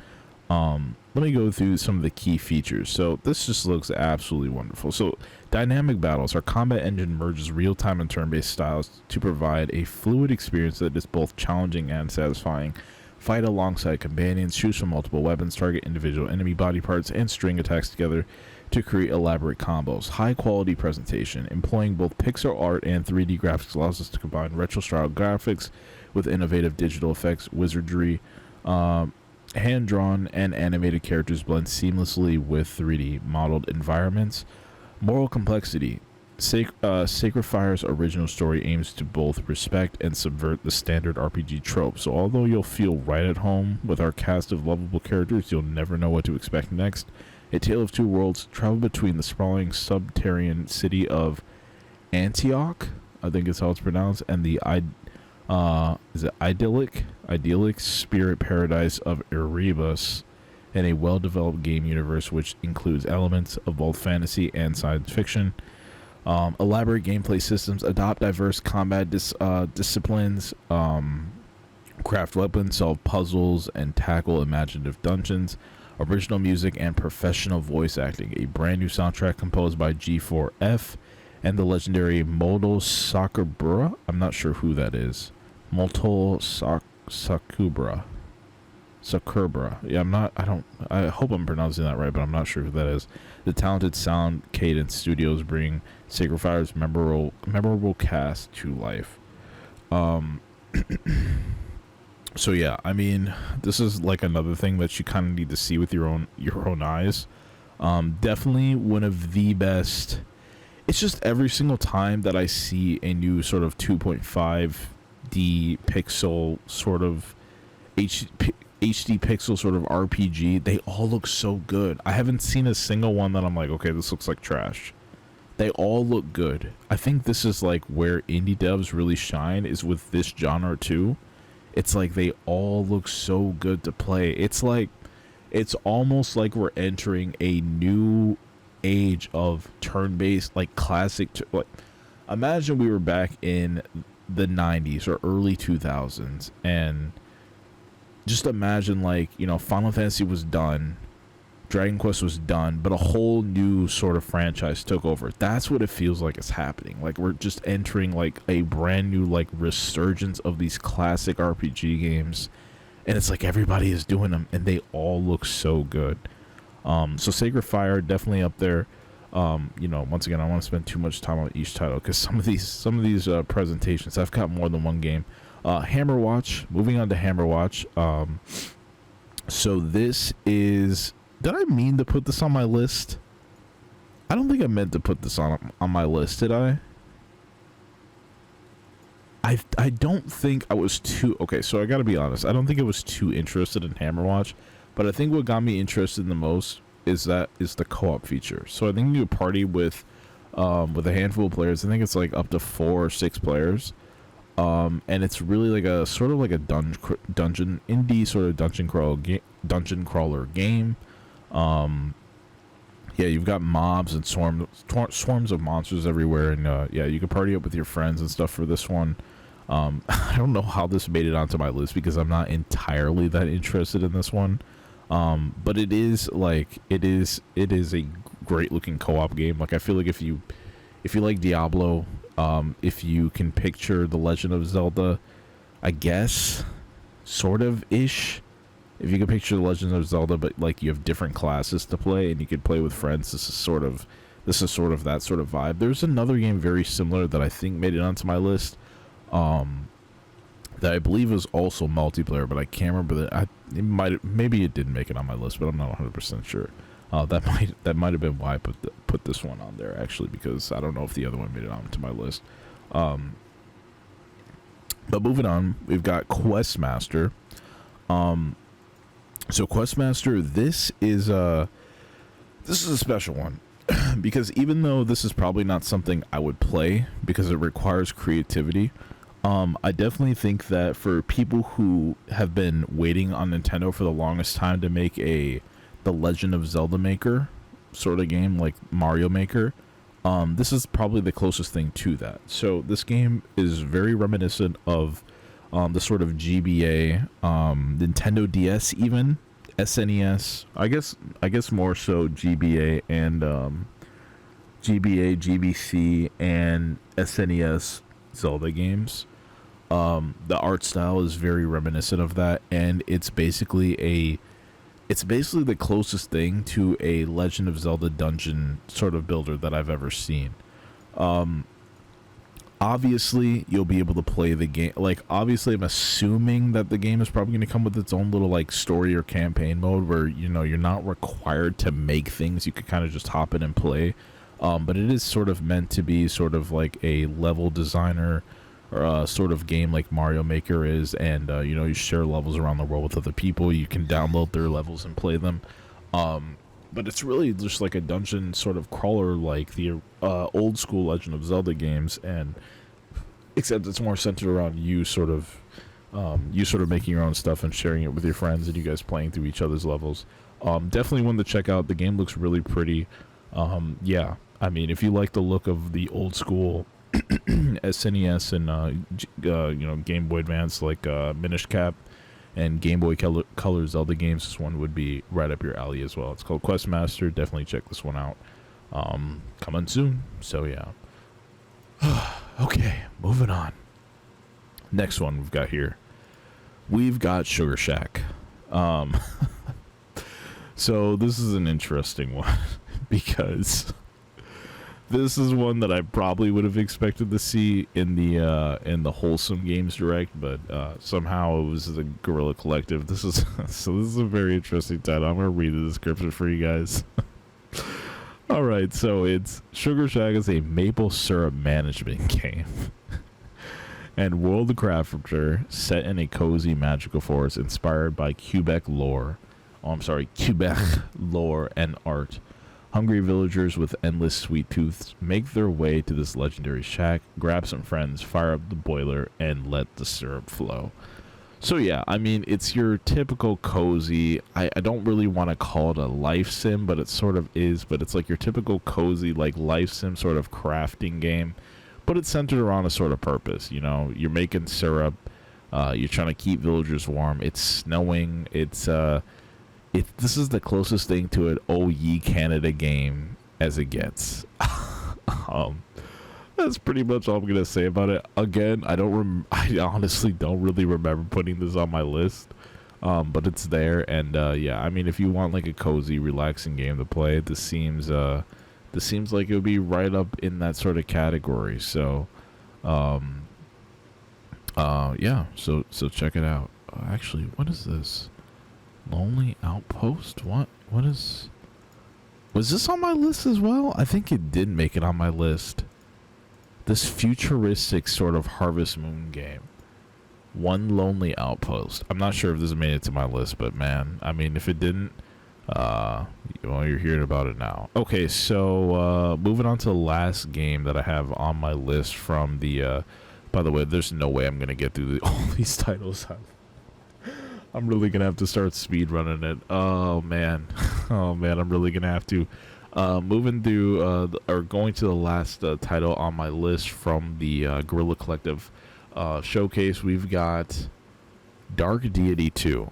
Let me go through some of the key features. So this just looks absolutely wonderful. So dynamic battles. Our combat engine merges real-time and turn-based styles to provide a fluid experience that is both challenging and satisfying. Fight alongside companions, choose from multiple weapons, target individual enemy body parts, and string attacks together to create elaborate combos. High-quality presentation. Employing both pixel art and 3D graphics allows us to combine retro-style graphics with innovative digital effects, wizardry. Hand-drawn and animated characters blend seamlessly with 3D modeled environments. Moral complexity. Sacred Fire's original story aims to both respect and subvert the standard RPG trope. So although you'll feel right at home with our cast of lovable characters, you'll never know what to expect next. A Tale of Two Worlds, travel between the sprawling subterranean city of Antioch, I think is how it's pronounced, and the idyllic spirit paradise of Erebus, in a well-developed game universe which includes elements of both fantasy and science fiction. Elaborate gameplay systems, adopt diverse combat disciplines, craft weapons, solve puzzles, and tackle imaginative dungeons. Original music and professional voice acting. A brand new soundtrack composed by G4F and the legendary Moto Sakubura. I'm not sure who that is. Moto Sakubura. Yeah, I hope I'm pronouncing that right, but I'm not sure who that is. The talented Sound Cadence Studios bring Sacred Fire's memorable cast to life. So yeah, I mean, this is like another thing that you kind of need to see with your own eyes. Definitely one of the best. It's just every single time that I see a new sort of 2.5D pixel sort of HD pixel sort of RPG, they all look so good. I haven't seen a single one that I'm like, okay, this looks like trash. They all look good. I think this is like where indie devs really shine, is with this genre too. It's like they all look so good to play. It's almost like we're entering a new age of turn-based, like classic. Like, imagine we were back in the 90s or early 2000s, and just imagine, like, you know, Final Fantasy was done, Dragon Quest was done, but a whole new sort of franchise took over. That's what it feels like is happening. Like, we're just entering like a brand new like resurgence of these classic RPG games, and it's like everybody is doing them and they all look so good. So Sacred Fire definitely up there. You know, once again, I don't want to spend too much time on each title because some of these presentations, I've got more than one game. Hammerwatch. Moving on to Hammerwatch. So this is. Did I mean to put this on my list? I don't think I meant to put this on my list, did I? I don't think I was too... Okay, so I gotta be honest. I don't think I was too interested in Hammerwatch, but I think what got me interested the most is the co-op feature. So I think you party with a handful of players. I think it's like up to 4 or 6 players. And it's really like a sort of like a dungeon indie sort of dungeon crawler game. Yeah, you've got mobs and swarms of monsters everywhere, and yeah, you can party up with your friends and stuff for this one. I don't know how this made it onto my list because I'm not entirely that interested in this one. But it is a great looking co-op game. Like, I feel like if you like Diablo, if you can picture The Legend of Zelda, I guess, sort of ish. If you can picture The Legend of Zelda, but like you have different classes to play and you can play with friends, this is sort of that sort of vibe. There's another game very similar that I think made it onto my list, that I believe is also multiplayer, but I can't remember that. Maybe it didn't make it on my list, but I'm not 100% sure. That might have been why I put this one on there, actually, because I don't know if the other one made it onto my list. But moving on, we've got Questmaster. So Questmaster, this is a special one because even though this is probably not something I would play because it requires creativity, I definitely think that for people who have been waiting on Nintendo for the longest time to make The Legend of Zelda Maker sort of game, like Mario Maker, this is probably the closest thing to that. So this game is very reminiscent of the sort of GBA, Nintendo DS, even SNES. I guess more so GBA and GBA, GBC, and SNES Zelda games. The art style is very reminiscent of that, and it's basically the closest thing to a Legend of Zelda dungeon sort of builder that I've ever seen. Obviously, you'll be able to play the game. Like, obviously, I'm assuming that the game is probably going to come with its own little, like, story or campaign mode where, you know, you're not required to make things. You could kind of just hop in and play. But it is sort of meant to be sort of like a level designer or sort of game like Mario Maker is, and you know, you share levels around the world with other people. You can download their levels and play them. But it's really just like a dungeon sort of crawler like the old school Legend of Zelda games, and except it's more centered around you sort of making your own stuff and sharing it with your friends, and you guys playing through each other's levels. Definitely one to check out. The game looks really pretty. Yeah, I mean, if you like the look of the old school SNES and you know, Game Boy Advance, like Minish Cap and Game Boy Color Zelda games, this one would be right up your alley as well. It's called Questmaster. Definitely check this one out. Coming soon. So yeah. Okay, moving on. Next one we've got here. We've got Sugar Shack. So this is an interesting one because this is one that I probably would have expected to see in the Wholesome Games Direct, but somehow it was the Guerrilla Collective. This is so this is a very interesting title. I'm gonna read the description for you guys. All right, so it's Sugar Shack is a maple syrup management game and world crafter set in a cozy magical forest inspired by Quebec lore. Quebec lore and art. Hungry villagers with endless sweet tooths make their way to this legendary shack, grab some friends, fire up the boiler, and let the syrup flow. So yeah, I mean, it's your typical cozy, I don't really want to call it a life sim, but it sort of is, but it's like your typical cozy, like life sim sort of crafting game, but it's centered around a sort of purpose. You know, you're making syrup, you're trying to keep villagers warm, it's snowing, this is the closest thing to an Oh Ye Canada game as it gets. That's pretty much all I'm gonna say about it. Again, I honestly don't really remember putting this on my list, but it's there. And yeah, I mean, if you want like a cozy, relaxing game to play, this seems like it would be right up in that sort of category. So, yeah. So check it out. Actually, what is this? Lonely Outpost? Was this on my list as well? I think it did make it on my list. This futuristic sort of Harvest Moon game. One Lonely Outpost. I'm not sure if this made it to my list, but man, I mean, if it didn't, well, you're hearing about it now. Okay, so moving on to the last game that I have on my list from the, by the way, there's no way I'm going to get through all these titles. I'm really going to have to start speed running it. Oh man, I'm really going to have to. Moving through, or going to the last title on my list from the Guerrilla Collective showcase, we've got Dark Deity 2.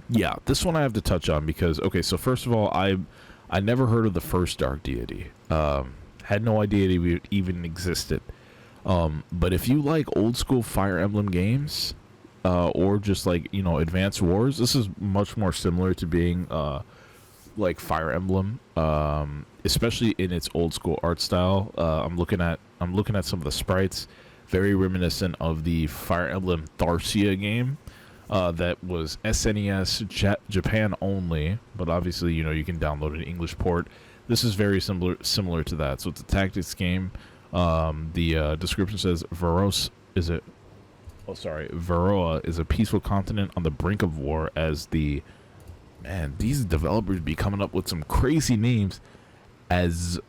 Yeah, this one I have to touch on because, okay, so first of all, I never heard of the first Dark Deity. Had no idea it even existed. But if you like old school Fire Emblem games, or just like, you know, Advance Wars, this is much more similar to being like Fire Emblem, especially in its old school art style. I'm looking at some of the sprites, very reminiscent of the Fire Emblem Tharcia game that was SNES Japan only, but obviously, you know, you can download an English port. This is very similar to that. So it's a tactics game. The description says Veroa is a peaceful continent on the brink of war as the... Man, these developers be coming up with some crazy names. Azervillian?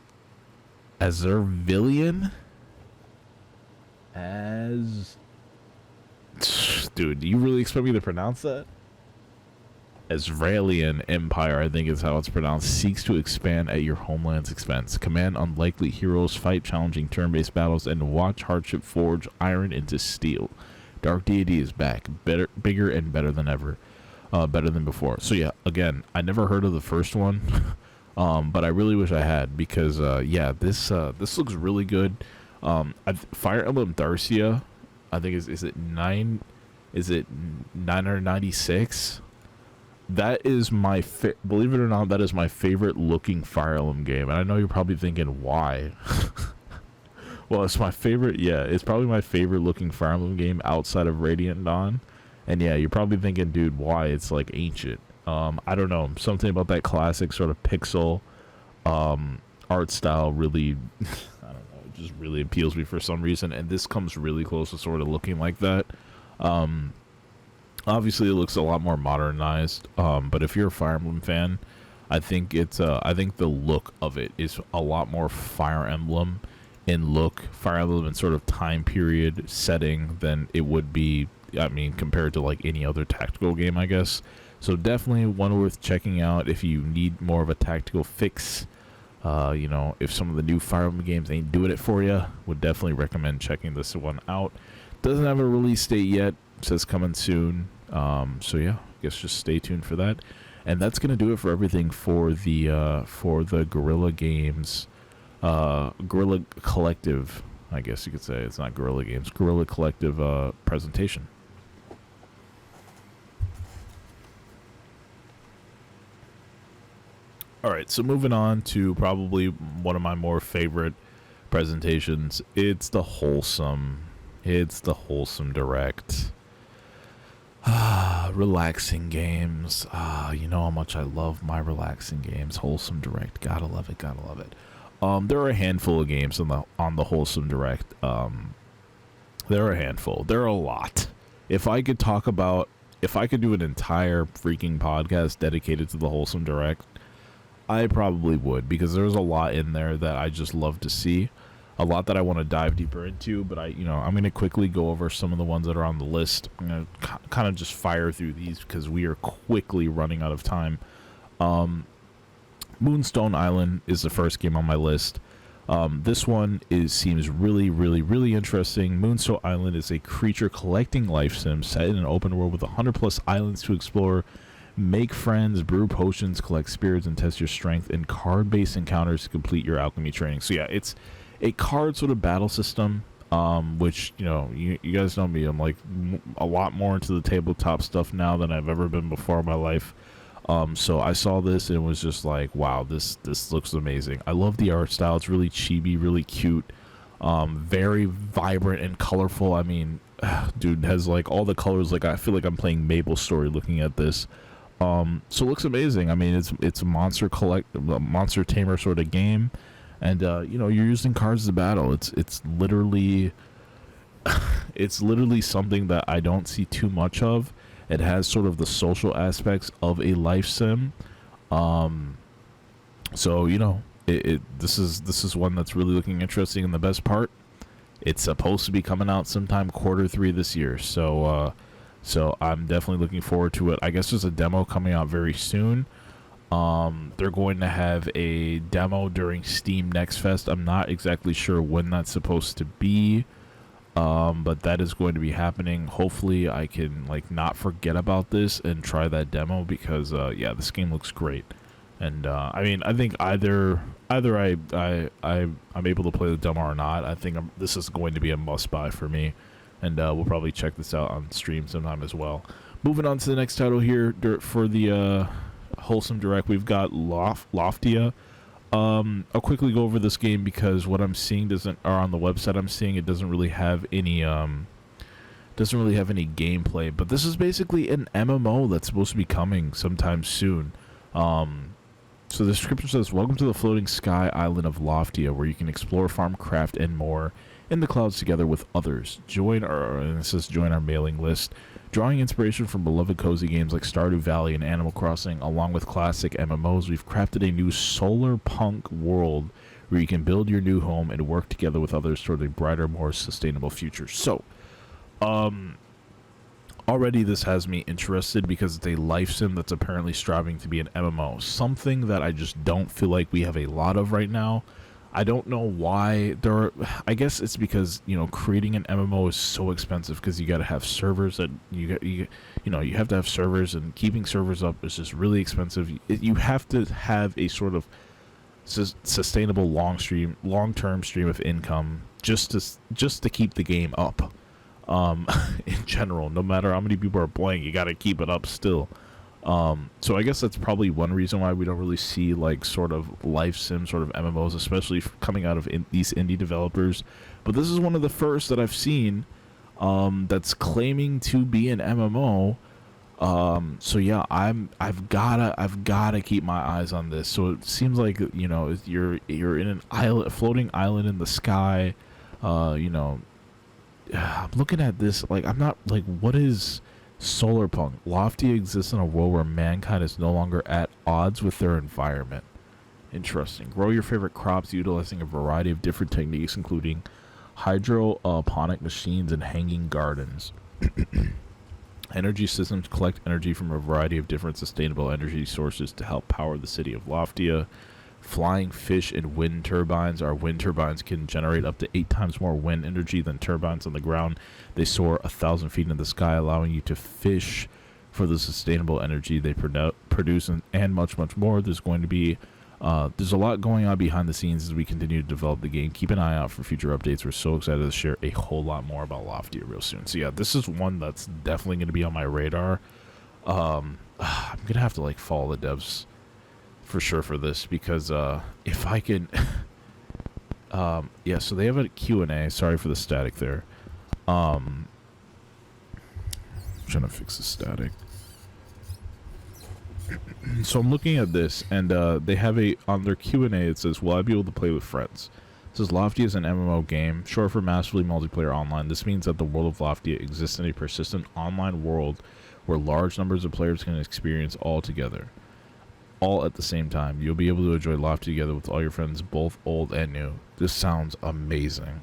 Dude, do you really expect me to pronounce that? Azraelian Empire, I think is how it's pronounced, seeks to expand at your homeland's expense. Command unlikely heroes, fight challenging turn-based battles, and watch hardship forge iron into steel. Dark Deity is back, bigger and better than ever. Better than before. So yeah, again, I never heard of the first one, but I really wish I had because yeah, this looks really good. Fire Emblem Tharcia, I think is it 996? That is my believe it or not, that is my favorite looking Fire Emblem game, and I know you're probably thinking why. Well, it's my favorite. Yeah, it's probably my favorite looking Fire Emblem game outside of Radiant Dawn. And yeah, you're probably thinking, dude, why? It's like ancient. I don't know. Something about that classic sort of pixel art style really, I don't know, it just really appeals me for some reason, and this comes really close to sort of looking like that. Obviously, it looks a lot more modernized, but if you're a Fire Emblem fan, I think I think the look of it is a lot more Fire Emblem in look, Fire Emblem in sort of time period setting than it would be, I mean, compared to like any other tactical game, I guess. So definitely one worth checking out if you need more of a tactical fix. If some of the new Fire Emblem games ain't doing it for you, would definitely recommend checking this one out. Doesn't have a release date yet, says coming soon. So yeah, I guess just stay tuned for that. And that's gonna do it for everything for the Guerrilla Games, Guerrilla Collective. I guess you could say it's not Guerrilla Games, Guerrilla Collective presentation. All right, so moving on to probably one of my more favorite presentations. It's the Wholesome Direct. Relaxing games. You know how much I love my relaxing games. Wholesome Direct. Gotta love it. There are a handful of games on the Wholesome Direct. There are a handful. There are a lot. If I could do an entire freaking podcast dedicated to the Wholesome Direct, I probably would, because there's a lot in there that I just love to see. A lot that I want to dive deeper into, but I'm going to quickly go over some of the ones that are on the list. I'm going to kind of just fire through these because we are quickly running out of time. Moonstone Island is the first game on my list. This one seems really, really, really interesting. Moonstone Island is a creature collecting life sim set in an open world with 100 plus islands to explore. Make friends, brew potions, collect spirits, and test your strength in card-based encounters to complete your alchemy training. So yeah, it's a card sort of battle system, which, you guys know me. I'm like a lot more into the tabletop stuff now than I've ever been before in my life. So I saw this and was just like, wow, this looks amazing. I love the art style. It's really chibi, really cute, very vibrant and colorful. I mean, dude, has like all the colors. Like, I feel like I'm playing Maple Story looking at this. So it looks amazing. I mean, it's a monster tamer sort of game, and you're using cards to battle. It's literally something that I don't see too much of. It has sort of the social aspects of a life sim. So this is one that's really looking interesting, and the best part, it's supposed to be coming out sometime Q3 this year. So I'm definitely looking forward to it. I guess there's a demo coming out very soon. They're going to have a demo during Steam Next Fest. I'm not exactly sure when that's supposed to be, but that is going to be happening. Hopefully I can not forget about this and try that demo, because this game looks great. And I think either I'm able to play the demo or not. I think this is going to be a must buy for me. And we'll probably check this out on stream sometime as well. Moving on to the next title here for the Wholesome Direct, we've got Loftia. I'll quickly go over this game because what I'm seeing on the website I'm seeing, it doesn't really have any gameplay. But this is basically an MMO that's supposed to be coming sometime soon. So the description says, "Welcome to the floating sky island of Loftia, where you can explore, farm, craft, and more in the clouds together with others. Join our mailing list." Drawing inspiration from beloved cozy games like Stardew Valley and Animal Crossing, along with classic MMOs, we've crafted a new solar punk world where you can build your new home and work together with others toward a brighter, more sustainable future. So, already this has me interested because it's a life sim that's apparently striving to be an MMO. Something that I just don't feel like we have a lot of right now. I don't know why. I guess it's because creating an MMO is so expensive, because you got to have servers that you have to have servers, and keeping servers up is just really expensive. You have to have a sort of sustainable long-term stream of income just to keep the game up. In general, no matter how many people are playing, you got to keep it up still. So I guess that's probably one reason why we don't really see sort of life sim sort of MMOs, especially coming out of these indie developers. But this is one of the first that I've seen that's claiming to be an MMO. So yeah, I've gotta keep my eyes on this. So it seems like, you're in an island, a floating island in the sky. You know, I'm looking at this like, I'm not like, what is solarpunk? Lofty exists in a world where mankind is no longer at odds with their environment. Interesting. Grow your favorite crops utilizing a variety of different techniques, including hydroponic machines and hanging gardens. Energy systems collect energy from a variety of different sustainable energy sources to help power the city of Loftia. Flying fish and wind turbines. Our wind turbines can generate up to 8 times more wind energy than turbines on the ground. They soar 1,000 feet in the sky, allowing you to fish for the sustainable energy they produce, and much, much more. There's a lot going on behind the scenes as we continue to develop the game. Keep an eye out for future updates. We're so excited to share a whole lot more about Loftia real soon. So yeah, this is one that's definitely going to be on my radar. I'm going to have to like follow the devs for sure for this, because if I can yeah, so they have a Q&A. Sorry for the static there. I'm trying to fix the static. So I'm looking at this, and they have on their Q&A, it says, will I be able to play with friends? It says, Loftia is an MMO game, short for massively multiplayer online. This means that the world of Loftia exists in a persistent online world where large numbers of players can experience all together, all at the same time. You'll be able to enjoy Loftia together with all your friends, both old and new. This sounds amazing.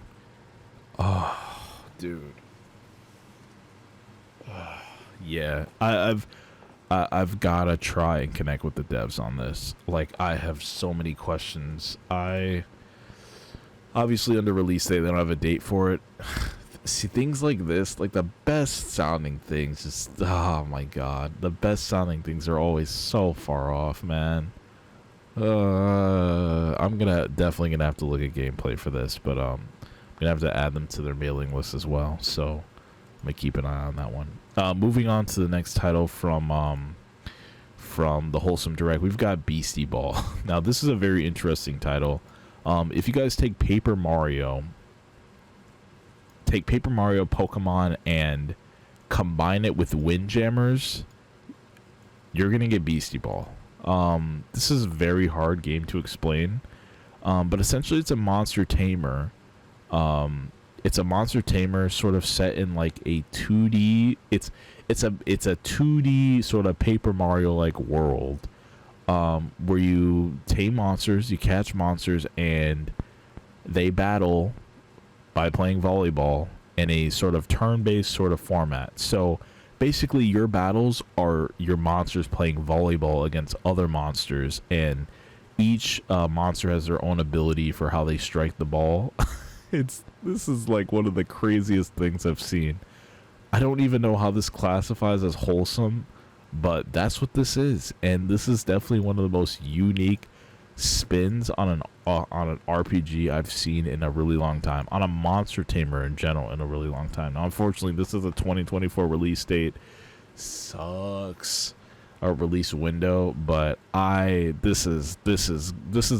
Oh, dude. Yeah, I've gotta try and connect with the devs on this. Like, I have so many questions. Obviously under release date, they don't have a date for it. See, things like this, like the best sounding things, just, oh my god, the best sounding things are always so far off, man. I'm definitely gonna have to look at gameplay for this, but I'm gonna have to add them to their mailing list as well. So I'm gonna keep an eye on that one. Moving on to the next title from the Wholesome Direct, we've got Beastie Ball. Now, this is a very interesting title. If you guys take Paper Mario Pokemon and combine it with Windjammers, you're gonna get Beastie Ball. This is a very hard game to explain, but essentially it's a monster tamer. It's a monster tamer sort of set in like a 2D. It's a 2D sort of Paper Mario like world, where you tame monsters, you catch monsters, and they battle by playing volleyball in a sort of turn-based sort of format. So basically, your battles are your monsters playing volleyball against other monsters, and each monster has their own ability for how they strike the ball. This is like one of the craziest things I've seen. I don't even know how this classifies as wholesome, but that's what this is, and this is definitely one of the most unique spins on an RPG I've seen in a really long time, on a monster tamer in general in a really long time. Now, unfortunately, this is a 2024 release date. Sucks. A release window, but this is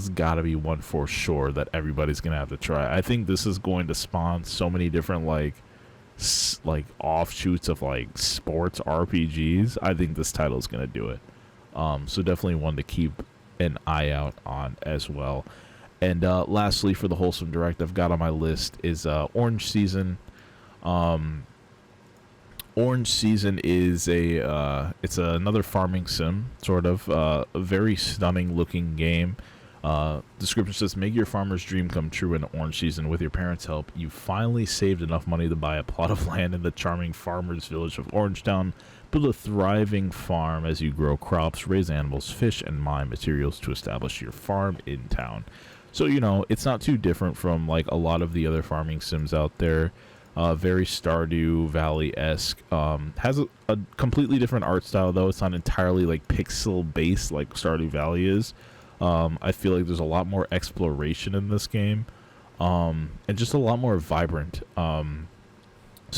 gotta be one for sure that everybody's gonna have to try. I think this is going to spawn so many different like offshoots of like sports RPGs. I think this title is gonna do it. So definitely one to keep an eye out on as well. And lastly, for the Wholesome Direct, I've got on my list is Orange Season. Orange Season is it's another farming sim, sort of, a very stunning looking game. Description says, make your farmer's dream come true in Orange Season. With your parents' help, you finally saved enough money to buy a plot of land in the charming farmer's village of Orangetown. Build a thriving farm as you grow crops, raise animals, fish, and mine materials to establish your farm in town. So, it's not too different from like a lot of the other farming sims out there. Very Stardew Valley-esque. Has a completely different art style, though. It's not entirely like pixel-based like Stardew Valley is. I feel like there's a lot more exploration in this game, and just a lot more vibrant. So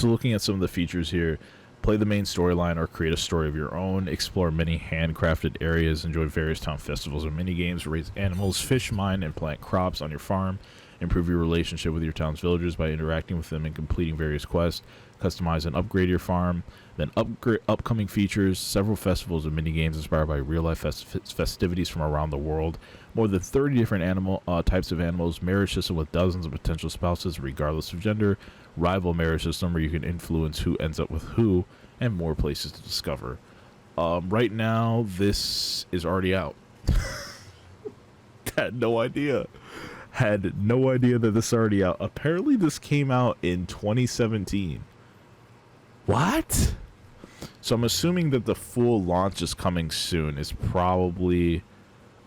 looking at some of the features here, play the main storyline or create a story of your own, explore many handcrafted areas, enjoy various town festivals or mini-games, raise animals, fish, mine, and plant crops on your farm, improve your relationship with your town's villagers by interacting with them and completing various quests, customize and upgrade your farm. Then upcoming features, several festivals and mini games inspired by real-life festivities from around the world. More than 30 different types of animals. Marriage system with dozens of potential spouses, regardless of gender. Rival marriage system where you can influence who ends up with who, and more places to discover. Right now, this is already out. Had no idea that this is already out. Apparently, this came out in 2017. What? So I'm assuming that the full launch is coming soon. Is probably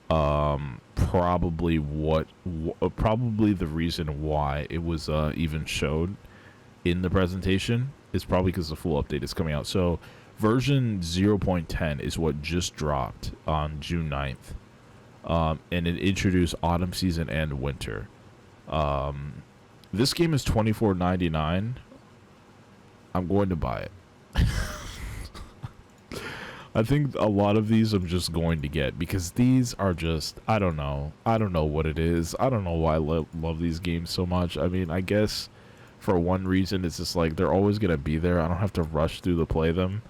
probably the reason why it was even showed in the presentation is probably because the full update is coming out. So version 0.10 is what just dropped on June 9th. And it introduced autumn season and winter. This game is $24.99. I'm going to buy it. I think a lot of these I'm just going to get because these are just, I don't know what it is. I don't know why I love these games so much. I mean, I guess for one reason it's just like they're always going to be there. I don't have to rush through to play them.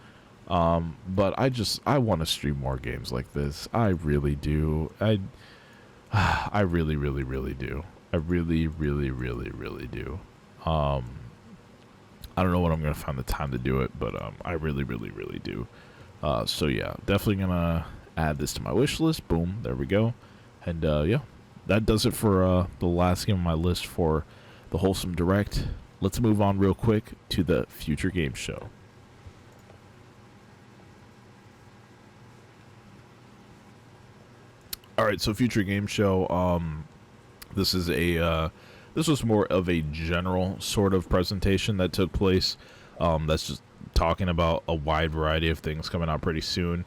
But I want to stream more games like this. I really do. I really, really, really do. I really, really, really, really do. I don't know when I'm going to find the time to do it, but I really, really, really do. So yeah, definitely going to add this to my wish list. Boom, there we go. And yeah, that does it for the last game on my list for the Wholesome Direct. Let's move on real quick to the Future Game Show. All right, so Future Game Show. This was more of a general sort of presentation that took place. That's just talking about a wide variety of things coming out pretty soon.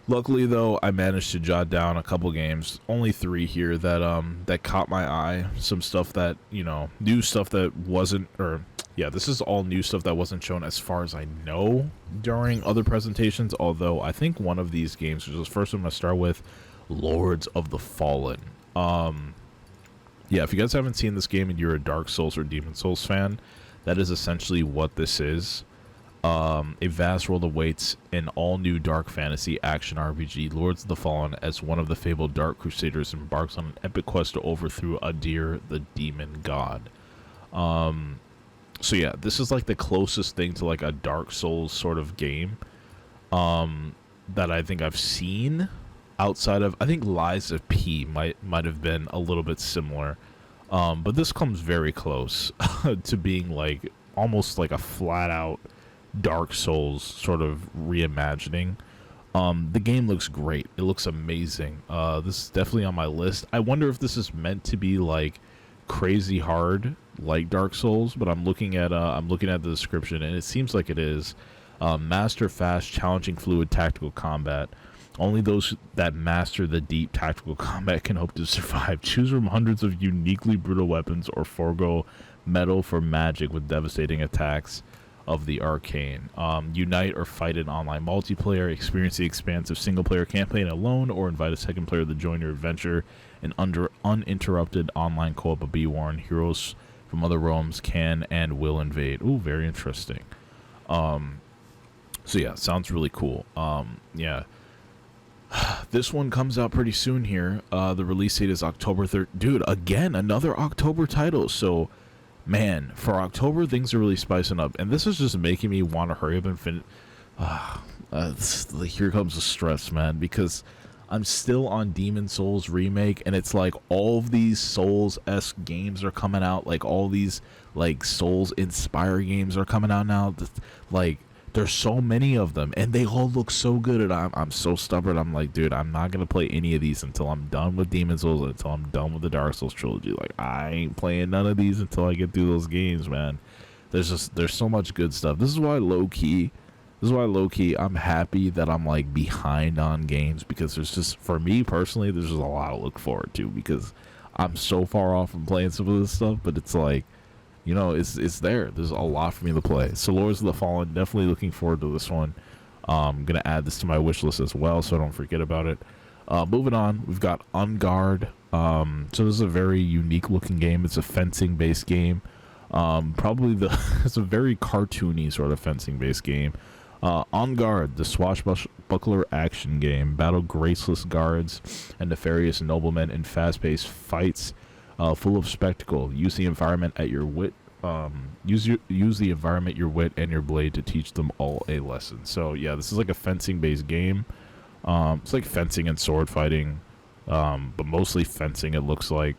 Luckily, though, I managed to jot down a couple games, only 3 here that caught my eye. Some stuff that, new stuff that wasn't, this is all new stuff that wasn't shown as far as I know during other presentations. Although I think one of these games, which is the first one I'm gonna start with, Lords of the Fallen. Yeah, if you guys haven't seen this game and you're a Dark Souls or Demon Souls fan, that is essentially what this is. A vast world awaits an all-new dark fantasy action RPG. Lords of the Fallen, as one of the fabled Dark Crusaders, embarks on an epic quest to overthrow Adir, the demon god. So yeah, this is like the closest thing to like a Dark Souls sort of game that I think I've seen. Outside of, I think Lies of P might have been a little bit similar, but this comes very close to being like almost like a flat out Dark Souls sort of reimagining. The game looks great. It looks amazing. This is definitely on my list. I wonder if this is meant to be like crazy hard like Dark Souls, but I'm looking at the description and it seems like it is. Master fast, challenging, fluid tactical combat. Only those that master the deep tactical combat can hope to survive. Choose from hundreds of uniquely brutal weapons or forego metal for magic with devastating attacks of the arcane. Unite or fight in online multiplayer. Experience the expansive single-player campaign alone or invite a second player to join your adventure in uninterrupted online co-op. But be warned, heroes from other realms can and will invade. Ooh, very interesting. So yeah, sounds really cool. Yeah. This one comes out pretty soon here. The release date is October 3rd. Dude, again, another October title. So, man, for October, things are really spicing up. And this is just making me want to hurry up and finish. Here comes the stress, man. Because I'm still on Demon Souls Remake. And it's like all of these Souls-esque games are coming out. Like all these like Souls-inspired games are coming out now. Like... There's so many of them, and they all look so good, and I'm so stubborn. I'm like, dude, I'm not going to play any of these until I'm done with Demon Souls, until I'm done with the Dark Souls trilogy. Like, I ain't playing none of these until I get through those games, man. There's so much good stuff. This is why low-key, I'm happy that I'm, like, behind on games, because there's just, for me personally, there's just a lot to look forward to, because I'm so far off from playing some of this stuff, but it's like, it's there. There's a lot for me to play. So Lords of the Fallen, definitely looking forward to this one. I'm going to add this to my wish list as well, so I don't forget about it. Moving on, we've got On Guard. So this is a very unique looking game. It's a fencing based game. Probably it's a very cartoony sort of fencing based game. On Guard, the swashbuckler action game. Battle graceless guards and nefarious noblemen in fast-paced fights, full of spectacle. Use the environment at your wit. Use the environment, your wit, and your blade to teach them all a lesson. So yeah, this is like a fencing-based game. It's like fencing and sword fighting, but mostly fencing. It looks like.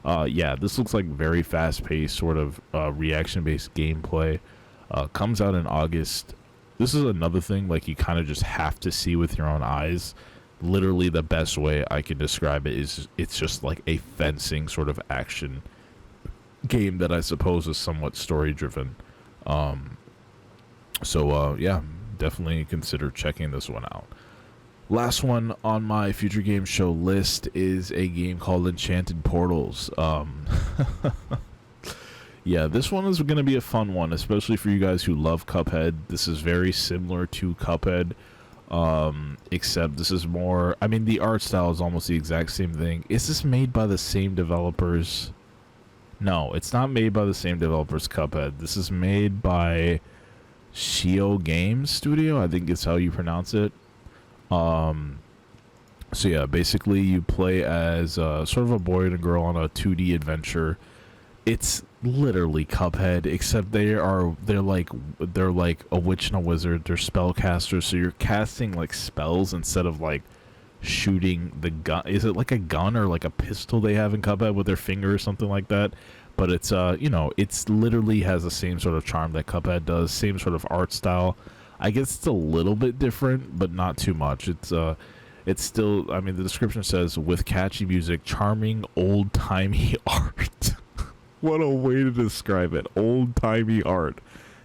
Yeah, this looks like very fast-paced, sort of reaction-based gameplay. Comes out in August. This is another thing, like, you kind of just have to see with your own eyes. Literally, the best way I can describe it is it's just like a fencing sort of action game that I suppose is somewhat story-driven. Yeah, definitely consider checking this one out. Last one on my future game show list is a game called Enchanted Portals. Yeah, this one is going to be a fun one, especially for you guys who love Cuphead. This is very similar to Cuphead, except this is more... I mean, the art style is almost the exact same thing. Is this made by the same developers? No, it's not made by the same developers Cuphead. This is made by Shio Games Studio, I think is how you pronounce it. So yeah, basically you play as sort of a boy and a girl on a 2D adventure. It's literally Cuphead, except they're like a witch and a wizard. They're spellcasters, so you're casting like spells instead of like shooting the gun. Is it like a gun or like a pistol they have in Cuphead with their finger or something like that? But it's it's literally has the same sort of charm that Cuphead does, same sort of art style. I guess it's a little bit different, but not too much. It's still, I mean, the description says, with catchy music, charming, old-timey art. What a way to describe it. Old-timey art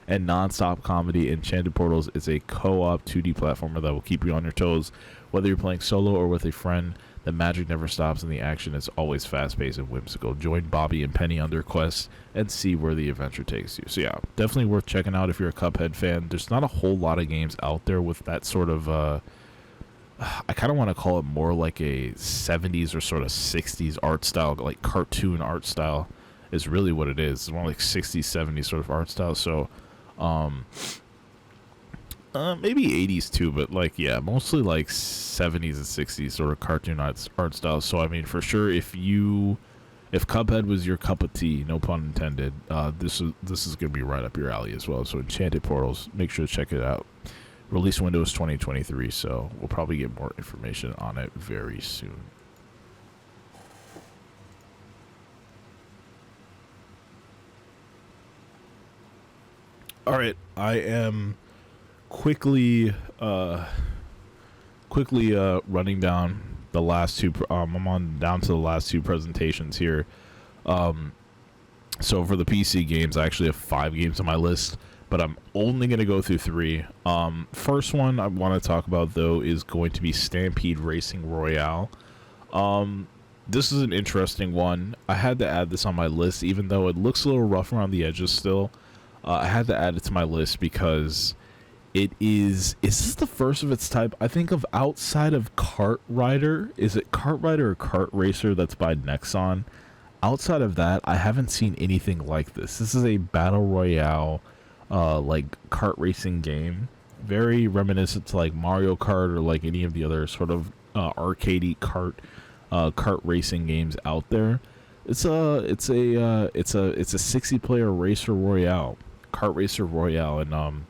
and non-stop comedy. Enchanted Portals is a co-op 2D platformer that will keep you on your toes. Whether you're playing solo or with a friend, the magic never stops and the action is always fast-paced and whimsical. Join Bobby and Penny on their quest and see where the adventure takes you. So yeah, definitely worth checking out if you're a Cuphead fan. There's not a whole lot of games out there with that sort of... I kind of want to call it more like a 70s or sort of 60s art style, like cartoon art style is really what it is. It's more like 60s, 70s sort of art style. So, maybe 80s too, but like, yeah, mostly like 70s and 60s sort of cartoon art style. So, I mean, for sure, if Cuphead was your cup of tea, no pun intended, this is going to be right up your alley as well. So, Enchanted Portals, make sure to check it out. Release window is 2023, so we'll probably get more information on it very soon. All right, I am quickly running down the last two. I'm on down to the last two presentations here. So for the PC games, I actually have 5 games on my list, but I'm only going to go through 3. First one I want to talk about, though, is going to be Stampede Racing Royale. This is an interesting one. I had to add this on my list, even though it looks a little rough around the edges still. I had to add it to my list because it is this the first of its type? I think of outside of Kart Rider. Is it Kart Rider or Kart Racer that's by Nexon? Outside of that, I haven't seen anything like this. This is a battle royale, like kart racing game. Very reminiscent to like Mario Kart or like any of the other sort of arcadey kart racing games out there. It's a 60-player racer royale, kart racer royale, and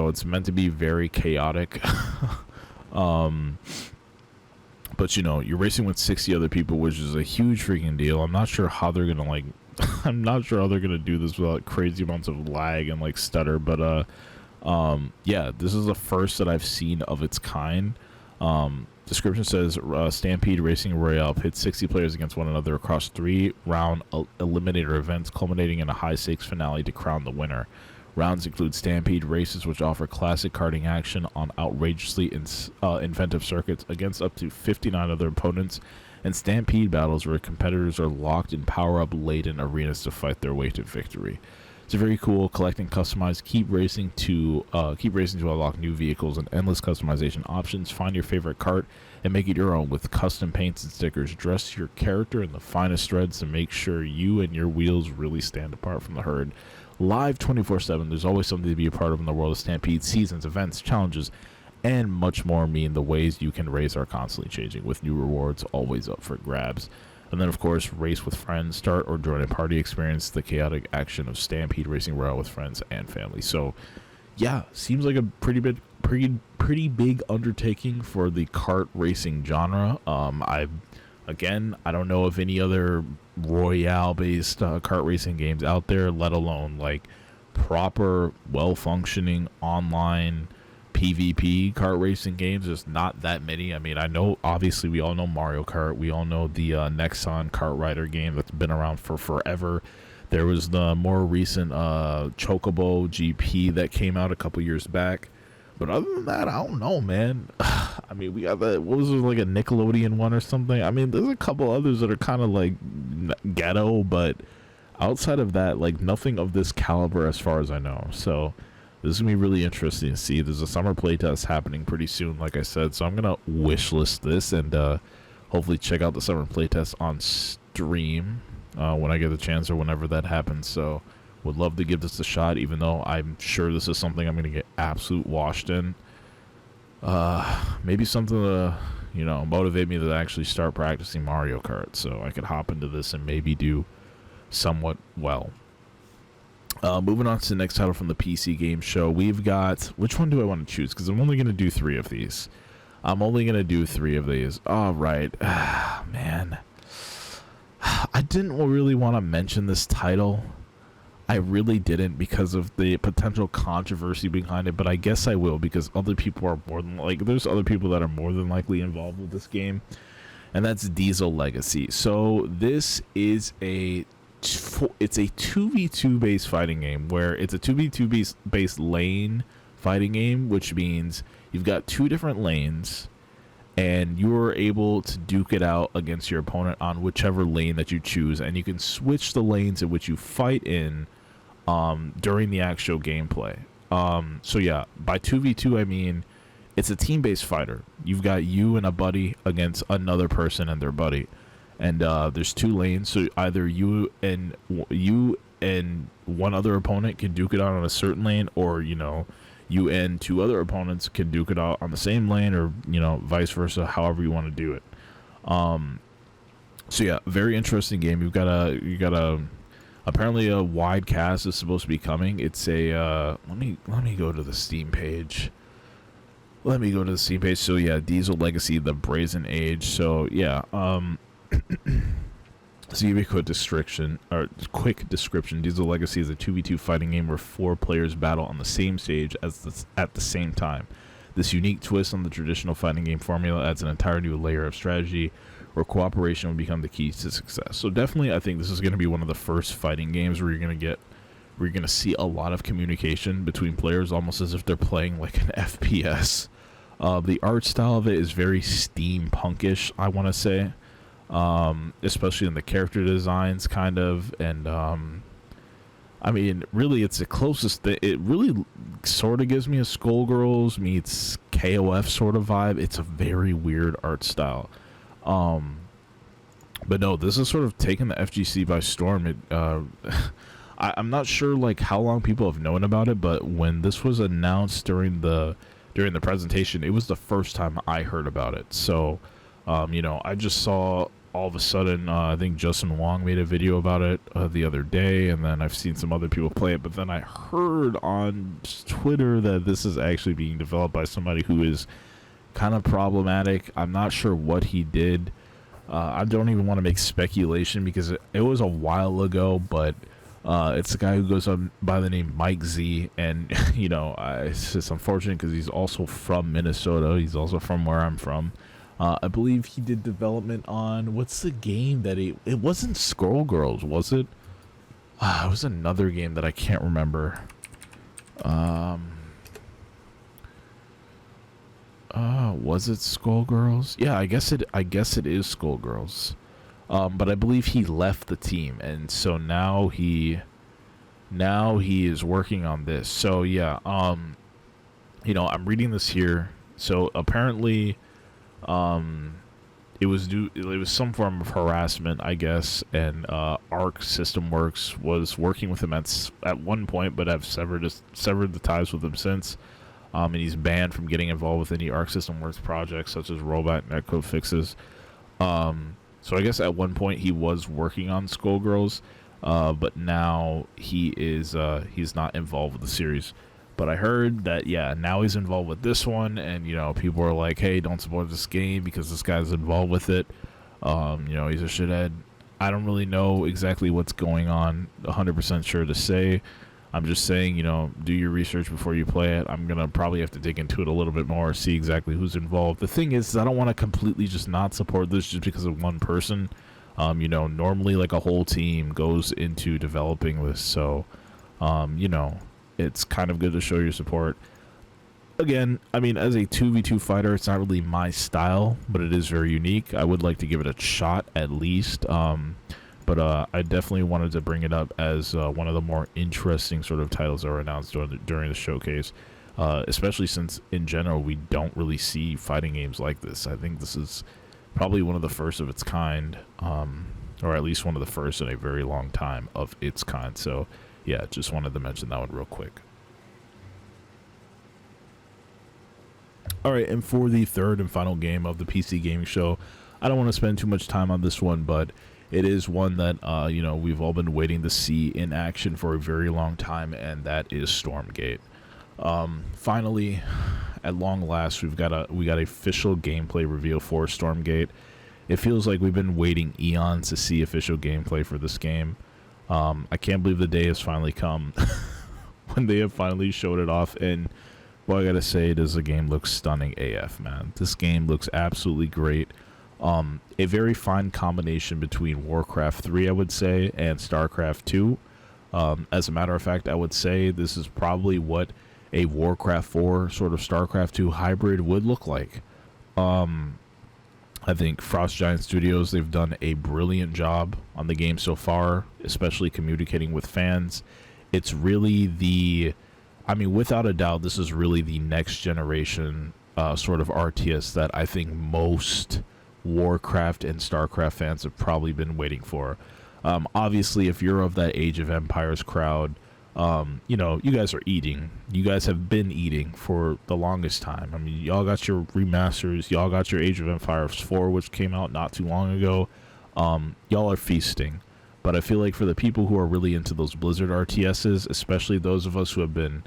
it's meant to be very chaotic. But you're racing with 60 other people, which is a huge freaking deal. I'm not sure how they're gonna do this without crazy amounts of lag and like stutter. But yeah, this is the first that I've seen of its kind. Description says Stampede Racing Royale pits 60 players against one another across 3-round eliminator events, culminating in a high-stakes finale to crown the winner. Rounds include Stampede races, which offer classic karting action on outrageously inventive circuits against up to 59 other opponents, and Stampede battles where competitors are locked in power-up laden arenas to fight their way to victory. It's very cool. Collect and customize. Keep racing to unlock new vehicles and endless customization options. Find your favorite kart and make it your own with custom paints and stickers. Dress your character in the finest threads to make sure you and your wheels really stand apart from the herd. Live 24/7. There's always something to be a part of in the world of Stampede. Seasons, events, challenges, and much more mean the ways you can race are constantly changing, with new rewards always up for grabs. And then, of course, race with friends. Start or join a party. Experience the chaotic action of Stampede Racing Royale with friends and family. So, yeah, seems like a pretty big undertaking for the kart racing genre. I don't know of any other Royale-based kart racing games out there, let alone like proper, well-functioning online PvP kart racing games. There's not that many. I mean, I know, obviously, we all know Mario Kart. We all know the Nexon Kart Rider game that's been around for forever. There was the more recent Chocobo GP that came out a couple years back. But other than that, I don't know, man. I mean, we got what was it, like a Nickelodeon one or something? I mean, there's a couple others that are kind of like ghetto, but outside of that, like nothing of this caliber as far as I know. So this is going to be really interesting to see. There's a summer playtest happening pretty soon, like I said. So I'm going to wish list this and hopefully check out the summer playtest on stream when I get the chance or whenever that happens. So would love to give this a shot, even though I'm sure this is something I'm going to get absolute washed in. Maybe something to, motivate me to actually start practicing Mario Kart so I could hop into this and maybe do somewhat well. Moving on to the next title from the PC Game Show, we've got... Which one do I want to choose? Because I'm only going to do 3 of these. All right. Man. I didn't really want to mention this title. I really didn't because of the potential controversy behind it, but I guess I will because other people are there's other people that are more than likely involved with this game, and that's Diesel Legacy. So this is it's a 2v2 based fighting game where it's a 2v2 based lane fighting game, which means you've got 2 different lanes and you're able to duke it out against your opponent on whichever lane that you choose, and you can switch the lanes in which you fight in during the actual gameplay. So yeah, by 2v2 I mean it's a team-based fighter. You've got you and a buddy against another person and their buddy. And there's 2 lanes, so either you and one other opponent can duke it out on a certain lane, or you and 2 other opponents can duke it out on the same lane, or vice versa, however you want to do it. So yeah, very interesting game. You got a apparently a wide cast is supposed to be coming. It's a let me go to the Steam page. So yeah, Diesel Legacy: The Brazen Age. So yeah, so give me a quick description. Diesel Legacy is a 2v2 fighting game where 4 players battle on the same stage at the same time. This unique twist on the traditional fighting game formula adds an entire new layer of strategy where cooperation will become the key to success. So definitely, I think this is going to be one of the first fighting games where you're going to see a lot of communication between players, almost as if they're playing like an FPS. The art style of it is very steampunkish, I want to say. Especially in the character designs, kind of, and I mean, really, it's the closest thing. It really sort of gives me a Skullgirls meets KOF sort of vibe. It's a very weird art style, but no, this is sort of taking the FGC by storm. I'm not sure like how long people have known about it, but when this was announced during the presentation, it was the first time I heard about it. So, I just saw. All of a sudden, I think Justin Wong made a video about it the other day, and then I've seen some other people play it, but then I heard on Twitter that this is actually being developed by somebody who is kind of problematic. I'm not sure what he did. I don't even want to make speculation because it was a while ago, but it's a guy who goes on by the name Mike Z, and, it's just unfortunate because he's also from Minnesota. He's also from where I'm from. I believe he did development on, what's the game that it wasn't Skullgirls, was it? It was another game that I can't remember. Was it Skullgirls? Yeah, I guess it is Skullgirls. But I believe he left the team, and so now he now he is working on this. So yeah, you know, I'm reading this here. So apparently, it was some form of harassment, I guess, and Arc System Works was working with him at one point, but have severed the ties with him since. And he's banned from getting involved with any Arc System Works projects such as robot netcode fixes. So I guess at one point he was working on Skullgirls, but now he's not involved with the series. But I heard that, yeah, now he's involved with this one, and, you know, people are like, hey, don't support this game because this guy's involved with it. You know, he's a shithead. I don't really know exactly what's going on, 100% sure to say. I'm just saying, you know, do your research before you play it. I'm going to probably have to dig into it a little bit more, see exactly who's involved. The thing is I don't want to completely just not support this just because of one person. You know, normally, like, a whole team goes into developing this, so, you know, it's kind of good to show your support. Again, I mean, as a 2v2 fighter, it's not really my style, but it is very unique. I would like to give it a shot, at least. But I definitely wanted to bring it up as one of the more interesting sort of titles that were announced during the showcase. Especially since, in general, we don't really see fighting games like this. I think this is probably one of the first of its kind, or at least one of the first in a very long time of its kind. So, yeah, just wanted to mention that one real quick. Alright, and for the third and final game of the PC Gaming Show, I don't want to spend too much time on this one, but it is one that, you know, we've all been waiting to see in action for a very long time, and that is Stormgate. Finally, at long last, we got official gameplay reveal for Stormgate. It feels like we've been waiting eons to see official gameplay for this game. I can't believe the day has finally come when they have finally showed it off, and well, I gotta say, does the game look stunning AF, man. This game looks absolutely great. A very fine combination between Warcraft 3, I would say, and StarCraft 2. As a matter of fact, I would say this is probably what a Warcraft 4 sort of StarCraft 2 hybrid would look like. I think Frost Giant Studios, they've done a brilliant job on the game so far, especially communicating with fans. It's really I mean, without a doubt, this is really the next generation sort of RTS that I think most Warcraft and StarCraft fans have probably been waiting for. Obviously, if you're of that Age of Empires crowd, you know, you guys are eating. You guys have been eating for the longest time. I mean, y'all got your remasters. Y'all got your Age of Empires 4, which came out not too long ago. Y'all are feasting. But I feel like for the people who are really into those Blizzard RTSs, especially those of us who have been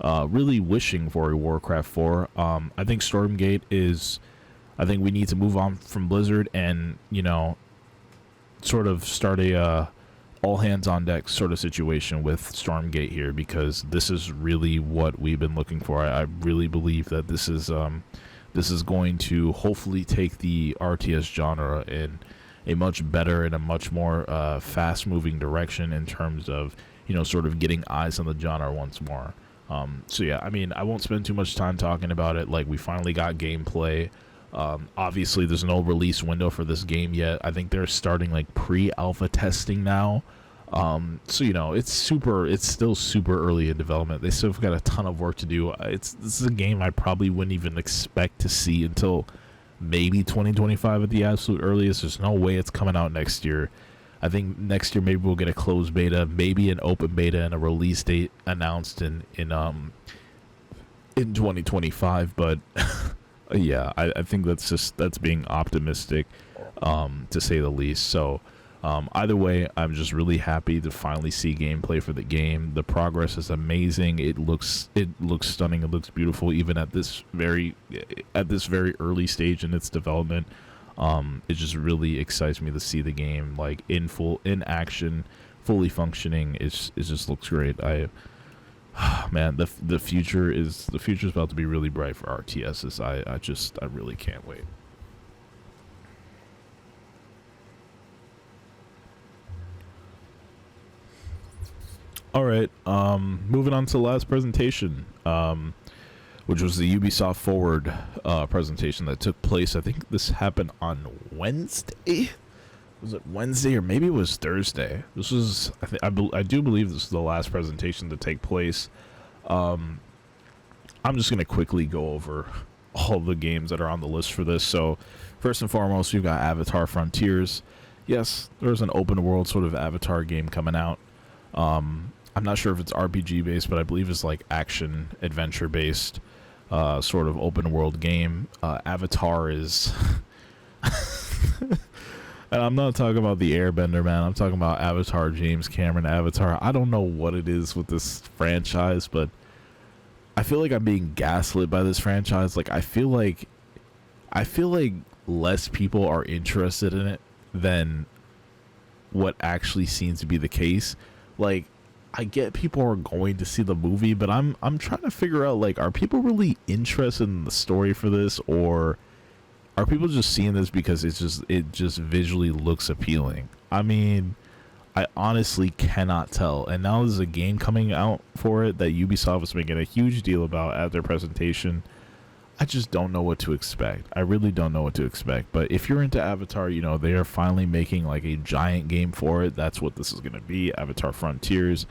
really wishing for a Warcraft 4, I think Stormgate is... I think we need to move on from Blizzard and, you know, sort of start a all hands on deck sort of situation with Stormgate here, because this is really what we've been looking for. I really believe that this is going to hopefully take the RTS genre in a much better and a much more fast moving direction in terms of, you know, sort of getting eyes on the genre once more. So yeah, I mean, I won't spend too much time talking about it. Like, we finally got gameplay. Obviously, there's no release window for this game yet. I think they're starting like pre-alpha testing now. So, you know, it's still super early in development. They still have got a ton of work to do. This is a game I probably wouldn't even expect to see until maybe 2025 at the absolute earliest. There's no way it's coming out next year. I think next year maybe we'll get a closed beta, maybe an open beta, and a release date announced in 2025. But yeah, I think that's being optimistic, to say the least. So either way, I'm just really happy to finally see gameplay for the game. The progress is amazing. It looks stunning. It looks beautiful, even at this very early stage in its development. It just really excites me to see the game like in action, fully functioning. It just looks great. Man, the future is about to be really bright for RTSs. I really can't wait. All right, moving on to the last presentation, which was the Ubisoft Forward presentation that took place. I think this happened on Wednesday. was it Wednesday or maybe it was Thursday. This was I do believe this is the last presentation to take place. I'm just gonna quickly go over all the games that are on the list for this. So first and foremost, we've got Avatar Frontiers. Yes, there's an open world sort of Avatar game coming out. I'm not sure if it's RPG based, but I believe it's like action adventure based, sort of open world game. Avatar is and I'm not talking about the Airbender, man. I'm talking about Avatar, James Cameron Avatar. I don't know what it is with this franchise, but I feel like I'm being gaslit by this franchise. Like I feel like less people are interested in it than what actually seems to be the case. Like I get people are going to see the movie, but I'm trying to figure out, like, are people really interested in the story for this, or are people just seeing this because it just visually looks appealing? I mean, I honestly cannot tell. And now there's a game coming out for it that Ubisoft was making a huge deal about at their presentation. I just don't know what to expect. I really don't know what to expect. But if you're into Avatar, you know, they are finally making like a giant game for it. That's what this is going to be, Avatar Frontiers.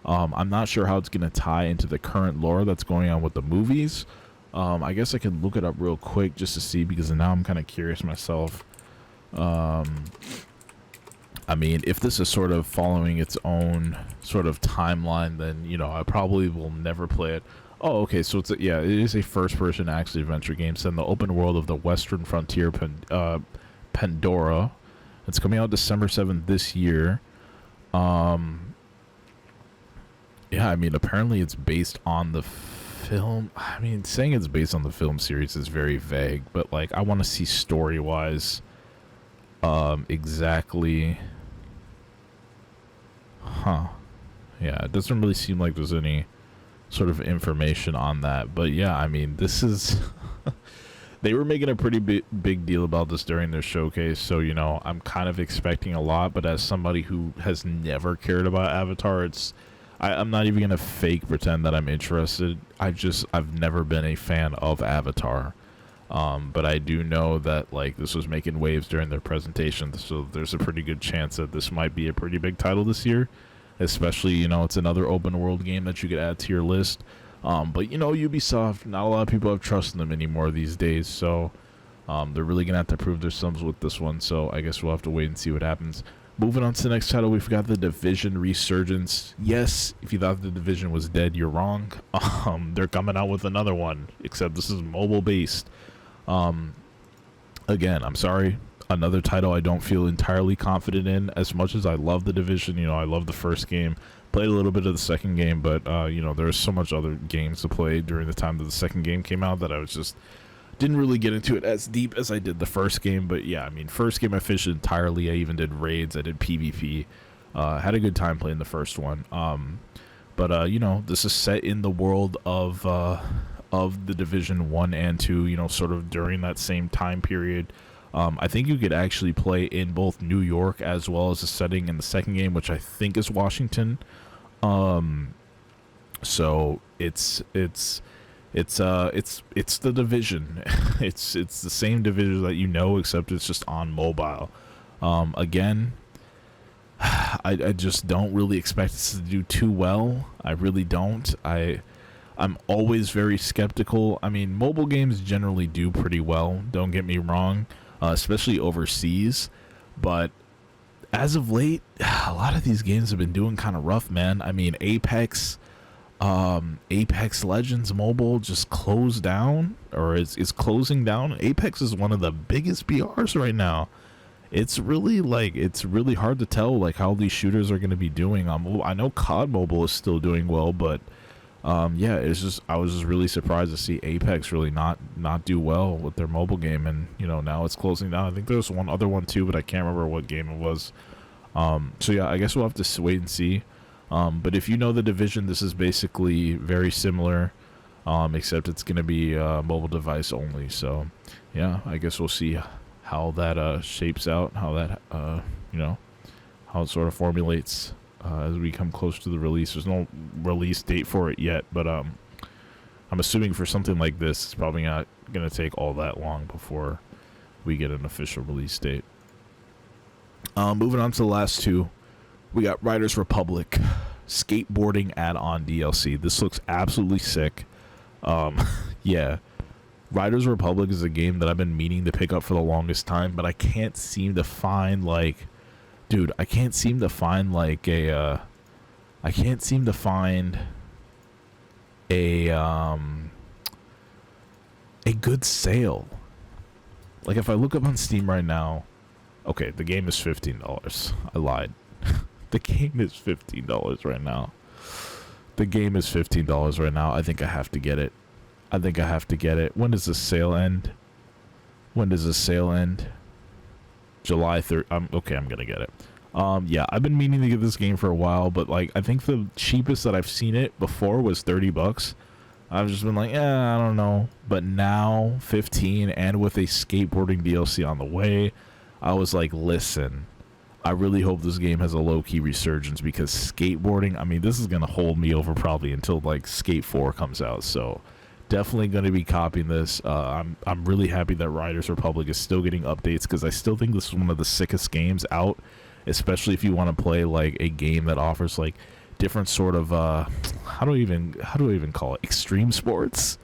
I'm not sure how it's going to tie into the current lore that's going on with the movies. I guess I could look it up real quick just to see, because now I'm kind of curious myself. I mean, if this is sort of following its own sort of timeline, then, you know, I probably will never play it. Oh, okay, so it is a first-person action-adventure game set in the open world of the Western Frontier, Pandora. It's coming out December 7th this year. Yeah, I mean, apparently it's based on the film. I mean, saying it's based on the film series is very vague, but, like, I want to see story-wise exactly. Huh. Yeah, it doesn't really seem like there's any sort of information on that, but yeah, I mean, this is they were making a pretty big deal about this during their showcase, so, you know, I'm kind of expecting a lot. But as somebody who has never cared about Avatar, I'm not even gonna fake pretend that I'm interested. I've never been a fan of Avatar, but I do know that, like, this was making waves during their presentation, so there's a pretty good chance that this might be a pretty big title this year. Especially, you know, it's another open world game that you could add to your list. But, you know, Ubisoft, not a lot of people have trust in them anymore these days. So they're really going to have to prove themselves with this one. So I guess we'll have to wait and see what happens. Moving on to the next title, we've got The Division Resurgence. Yes, if you thought The Division was dead, you're wrong. They're coming out with another one, except this is mobile based. Again, I'm sorry. Another title I don't feel entirely confident in. As much as I love The Division, you know, I love the first game, played a little bit of the second game, but you know, there's so much other games to play during the time that the second game came out that I was just didn't really get into it as deep as I did the first game. But yeah, I mean, first game I finished entirely. I even did raids, I did PvP, had a good time playing the first one. But you know, this is set in the world of The Division 1 and 2, you know, sort of during that same time period. I think you could actually play in both New York as well as the setting in the second game, which I think is Washington. So it's The Division. it's the same Division that you know, except it's just on mobile. Again, I just don't really expect this to do too well. I really don't. I'm always very skeptical. I mean, mobile games generally do pretty well, don't get me wrong. Especially overseas, but as of late, a lot of these games have been doing kind of rough, man. I mean, Apex Legends Mobile just closed down, or is closing down. Apex is one of the biggest BRs right now. It's really hard to tell, like, how these shooters are going to be doing on mobile. I know COD Mobile is still doing well, but yeah, I was just really surprised to see Apex really not do well with their mobile game, and, you know, now it's closing down. I think there's one other one too, but I can't remember what game it was. So yeah, I guess we'll have to wait and see. But if you know The Division, this is basically very similar, except it's gonna be mobile device only. So yeah, I guess we'll see how that shapes out, how that you know, how it sort of formulates as we come close to the release. There's no release date for it yet, but I'm assuming for something like this, it's probably not going to take all that long before we get an official release date. Moving on to the last two, we got Riders Republic skateboarding add-on DLC. This looks absolutely sick. Yeah, Riders Republic is a game that I've been meaning to pick up for the longest time, but I can't seem to find like, dude, I can't seem to find like a good sale. Like if I look up on Steam right now, okay, the game is $15. I lied. The game is $15 right now. The game is $15 right now. I think I have to get it. When does the sale end? July 3rd. Okay, I'm gonna get it. Yeah, I've been meaning to get this game for a while, but like I think the cheapest that I've seen it before was $30. I've just been like, I don't know. But now 15 and with a skateboarding DLC on the way, I was like, listen, I really hope this game has a low-key resurgence because skateboarding, I mean, this is gonna hold me over probably until like Skate 4 comes out. So definitely going to be copying this. I'm really happy that Riders Republic is still getting updates because I still think this is one of the sickest games out, especially if you want to play like a game that offers like different sort of how do I even call it, extreme sports,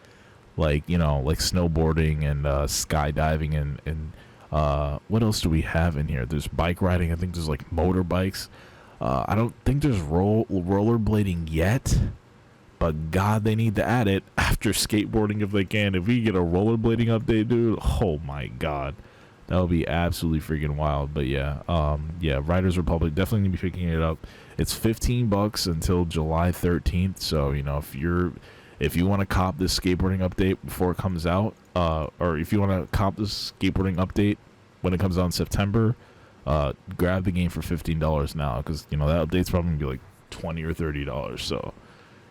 like, you know, like snowboarding and skydiving and what else do we have in here? There's bike riding. I think there's like motorbikes. I don't think there's rollerblading yet. But God, they need to add it after skateboarding if they can. If we get a rollerblading update, dude, oh my God, that would be absolutely freaking wild. But yeah, yeah, Riders Republic, definitely gonna be picking it up. It's $15 until July 13th. So you know, if you want to cop this skateboarding update before it comes out, or if you want to cop this skateboarding update when it comes out in September, grab the game for $15 now because you know that update's probably gonna be like $20 or $30. So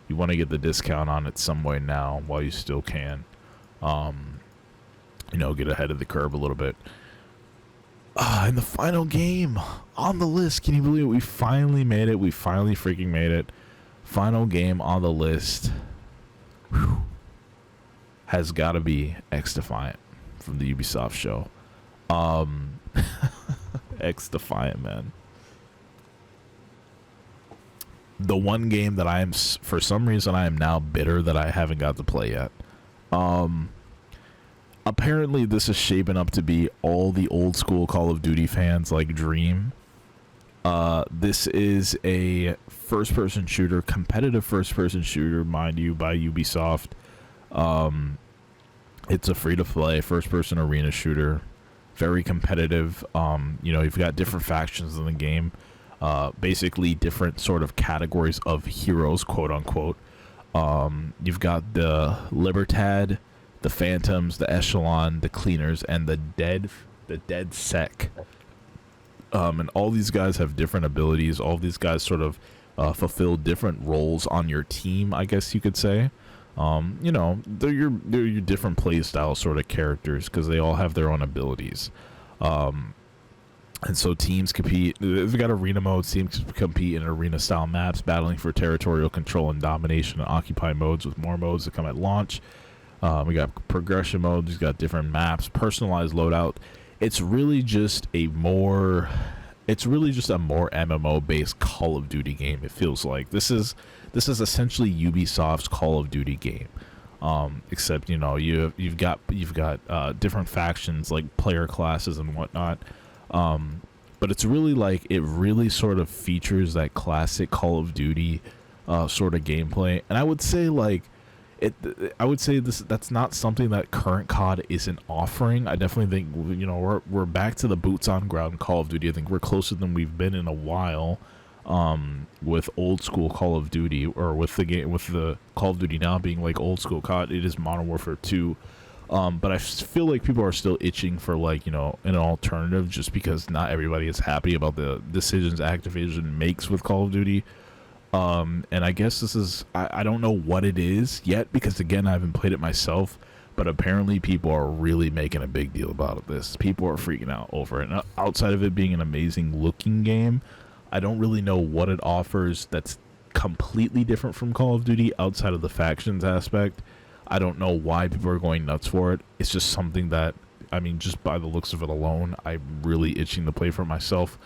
you want to get the discount on it some way now while you still can. You know, get ahead of the curve a little bit. And the final game on the list. Can you believe it? We finally made it. We finally freaking made it. Final game on the list. Whew. Has got to be X-Defiant from the Ubisoft show. X-Defiant, man. The one game that I am, for some reason, I am now bitter that I haven't got to play yet. Apparently, this is shaping up to be all the old school Call of Duty fans like dream. This is a first-person shooter, competitive first-person shooter, mind you, by Ubisoft. It's a free-to-play first-person arena shooter, very competitive. You know, you've got different factions in the game. Basically different sort of categories of heroes, quote unquote. You've got the Libertad, the Phantoms, the Echelon, the Cleaners, and the Dead Sec. And all these guys have different abilities. All these guys sort of fulfill different roles on your team, I guess you could say. You know, they're your different play style sort of characters because they all have their own abilities. And so teams compete. They've got arena modes. Teams compete in arena-style maps, battling for territorial control and domination and occupy modes with more modes that come at launch. We got progression modes. We've got different maps, personalized loadout. It's really just a more MMO-based Call of Duty game. It feels like this is essentially Ubisoft's Call of Duty game. Except you know you've got different factions like player classes and whatnot. But it's really like it really sort of features that classic Call of Duty sort of gameplay, and I would say that's not something that current COD isn't offering. I definitely think, you know, we're back to the boots on ground Call of Duty. I think we're closer than we've been in a while with old school Call of Duty, or with the Call of Duty now being like old school COD. It is Modern Warfare 2. But I feel like people are still itching for, like, you know, an alternative, just because not everybody is happy about the decisions Activision makes with Call of Duty. And I guess this is, I don't know what it is yet, because again, I haven't played it myself, but apparently people are really making a big deal about this. People are freaking out over it. And outside of it being an amazing looking game, I don't really know what it offers that's completely different from Call of Duty outside of the factions aspect. I don't know why people are going nuts for it. It's just something that, I mean, just by the looks of it alone, I'm really itching to play for myself.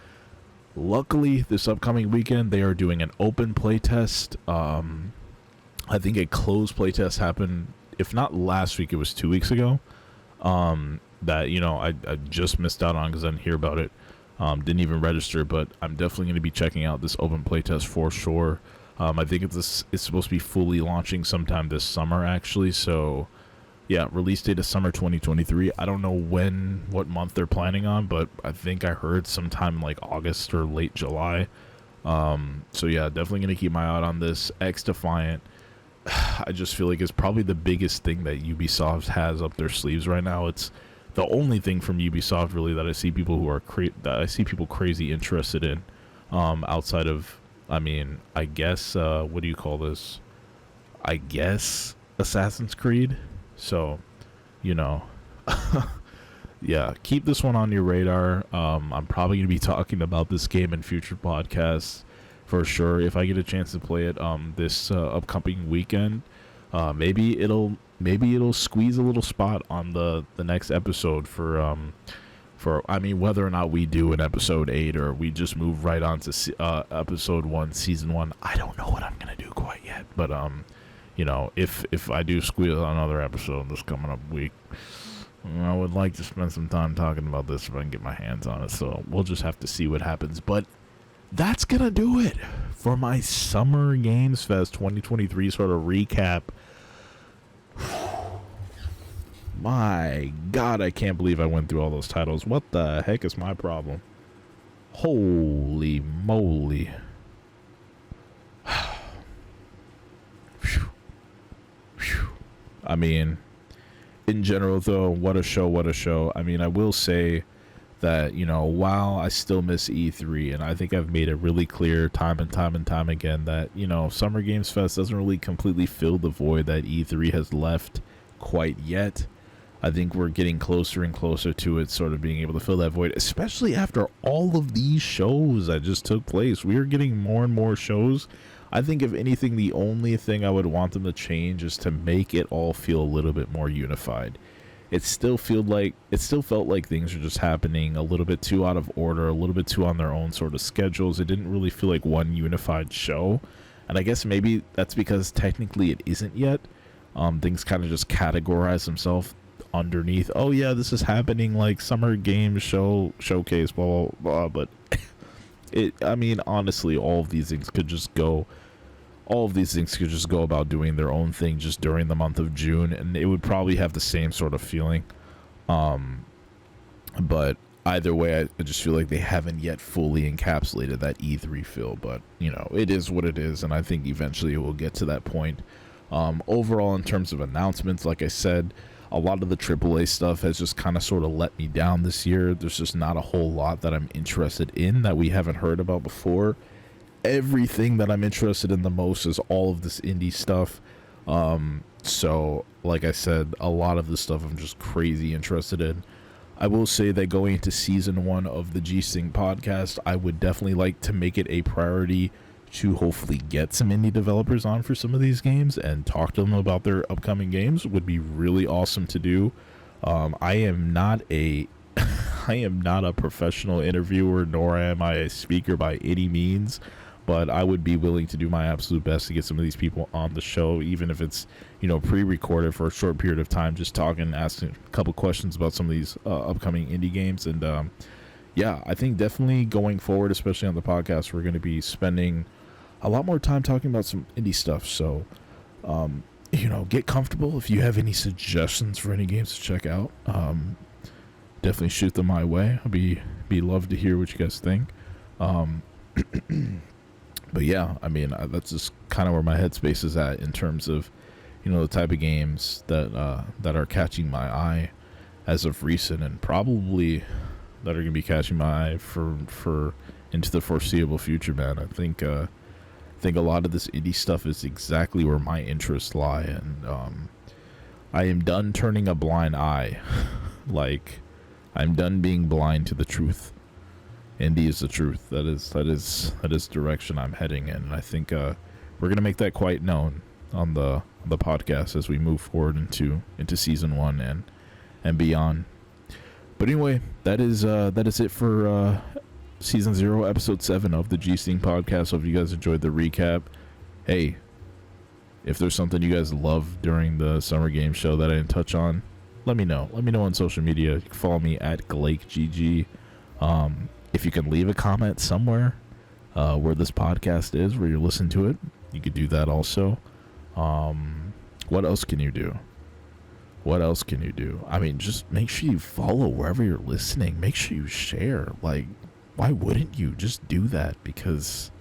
Luckily, this upcoming weekend, they are doing an open playtest. I think a closed playtest happened, if not last week, it was 2 weeks ago. That, I just missed out on because I didn't hear about it. Didn't even register, but I'm definitely going to be checking out this open playtest for sure. I think it's supposed to be fully launching sometime this summer, actually. So, yeah, release date is summer 2023. I don't know what month they're planning on, but I think I heard sometime in like August or late July. So, yeah, definitely going to keep my eye out on this. X Defiant, I just feel like it's probably the biggest thing that Ubisoft has up their sleeves right now. It's the only thing from Ubisoft really that I see people who are crazy interested in, outside of, I guess, what do you call this? I guess Assassin's Creed. So, yeah, keep this one on your radar. I'm probably going to be talking about this game in future podcasts for sure. If I get a chance to play it this upcoming weekend, maybe it'll squeeze a little spot on the next episode for whether or not we do an episode 8 or we just move right on to episode 1, season 1. I don't know what I'm gonna do quite yet, but if I do squeeze another episode this coming up week, I would like to spend some time talking about this if I can get my hands on it. So we'll just have to see what happens. But that's gonna do it for my Summer Games Fest 2023 sort of recap. My God, I can't believe I went through all those titles. What the heck is my problem? Holy moly. In general, though, what a show. I will say that, while I still miss E3, and I think I've made it really clear time and time again that, Summer Games Fest doesn't really completely fill the void that E3 has left quite yet. I think we're getting closer and closer to it sort of being able to fill that void, especially after all of these shows that just took place. We are getting more and more shows. I think, if anything, the only thing I would want them to change is to make it all feel a little bit more unified. It still felt like things were just happening a little bit too out of order, a little bit too on their own sort of schedules. It didn't really feel like one unified show. And I guess maybe that's because technically it isn't yet. Things kind of just categorize themselves underneath, oh yeah, this is happening, like Summer Games Showcase, blah, blah, blah. But honestly, all of these things could just go about doing their own thing just during the month of June, and it would probably have the same sort of feeling. But either way, I just feel like they haven't yet fully encapsulated that E3 feel. But, it is what it is, and I think eventually it will get to that point. Overall, in terms of announcements, like I said, a lot of the AAA stuff has just kind of sort of let me down this year. There's just not a whole lot that I'm interested in that we haven't heard about before. Everything that I'm interested in the most is all of this indie stuff. So, like I said, a lot of the stuff I'm just crazy interested in. I will say that going into season 1 of the G-SYNC podcast, I would definitely like to make it a priority to hopefully get some indie developers on for some of these games and talk to them about their upcoming games. Would be really awesome to do. I am not a professional interviewer, nor am I a speaker by any means, but I would be willing to do my absolute best to get some of these people on the show, even if it's, pre-recorded for a short period of time, just talking, asking a couple questions about some of these upcoming indie games. And yeah, I think definitely going forward, especially on the podcast, we're going to be spending a lot more time talking about some indie stuff. So, get comfortable. If you have any suggestions for any games to check out, definitely shoot them my way. I'll be love to hear what you guys think. But yeah, that's just kind of where my headspace is at in terms of, the type of games that are catching my eye as of recent, and probably that are going to be catching my eye for into the foreseeable future, man. I think a lot of this indie stuff is exactly where my interests lie, and I am done turning a blind eye. Like, I'm done being blind to the truth. Indie is the truth. That is direction I'm heading in. And I think we're gonna make that quite known on the podcast as we move forward into season 1 and beyond. But anyway, that is it for Season 0, Episode 7 of the G-SYNCH podcast. Hope you guys enjoyed the recap. Hey, if there's something you guys love during the Summer Game Show that I didn't touch on, let me know. Let me know on social media. You can follow me at GlakeGG. If you can leave a comment somewhere where this podcast is, where you're listening to it, you could do that also. What else can you do? What else can you do? I mean, just make sure you follow wherever you're listening. Make sure you share. Like, why wouldn't you just do that? Because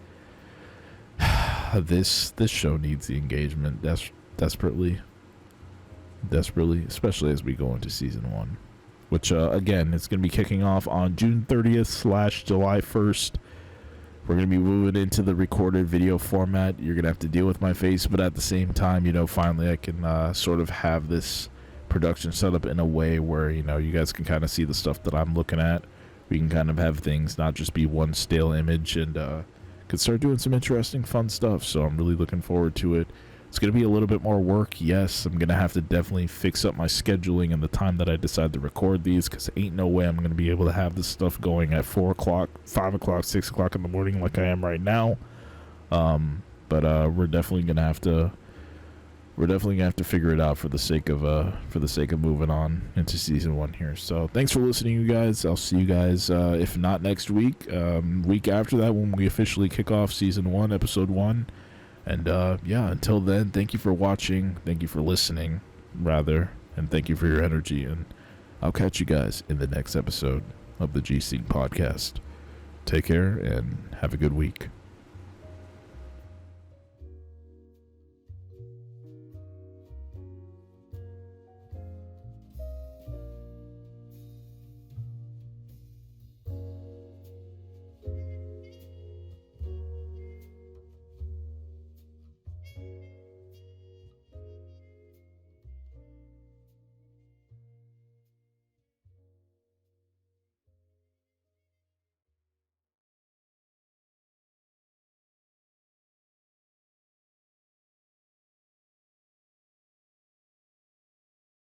this show needs the engagement desperately, especially as we go into season 1, which again, it's going to be kicking off on June 30th / July 1st. We're going to be moving into the recorded video format. You're going to have to deal with my face, but at the same time, finally I can sort of have this production set up in a way where, you guys can kind of see the stuff that I'm looking at. We can kind of have things not just be one stale image, and could start doing some interesting, fun stuff. So I'm really looking forward to it. It's going to be a little bit more work. Yes, I'm going to have to definitely fix up my scheduling and the time that I decide to record these, because ain't no way I'm going to be able to have this stuff going at 4 o'clock, 5 o'clock, 6 o'clock in the morning like I am right now. But we're definitely going to have to figure it out for the sake of moving on into season 1 here. So thanks for listening, you guys. I'll see you guys, if not next week, week after that, when we officially kick off season 1, episode 1. And until then, thank you for watching, thank you for listening, rather, and thank you for your energy, and I'll catch you guys in the next episode of the G-SYNCH podcast. Take care and have a good week.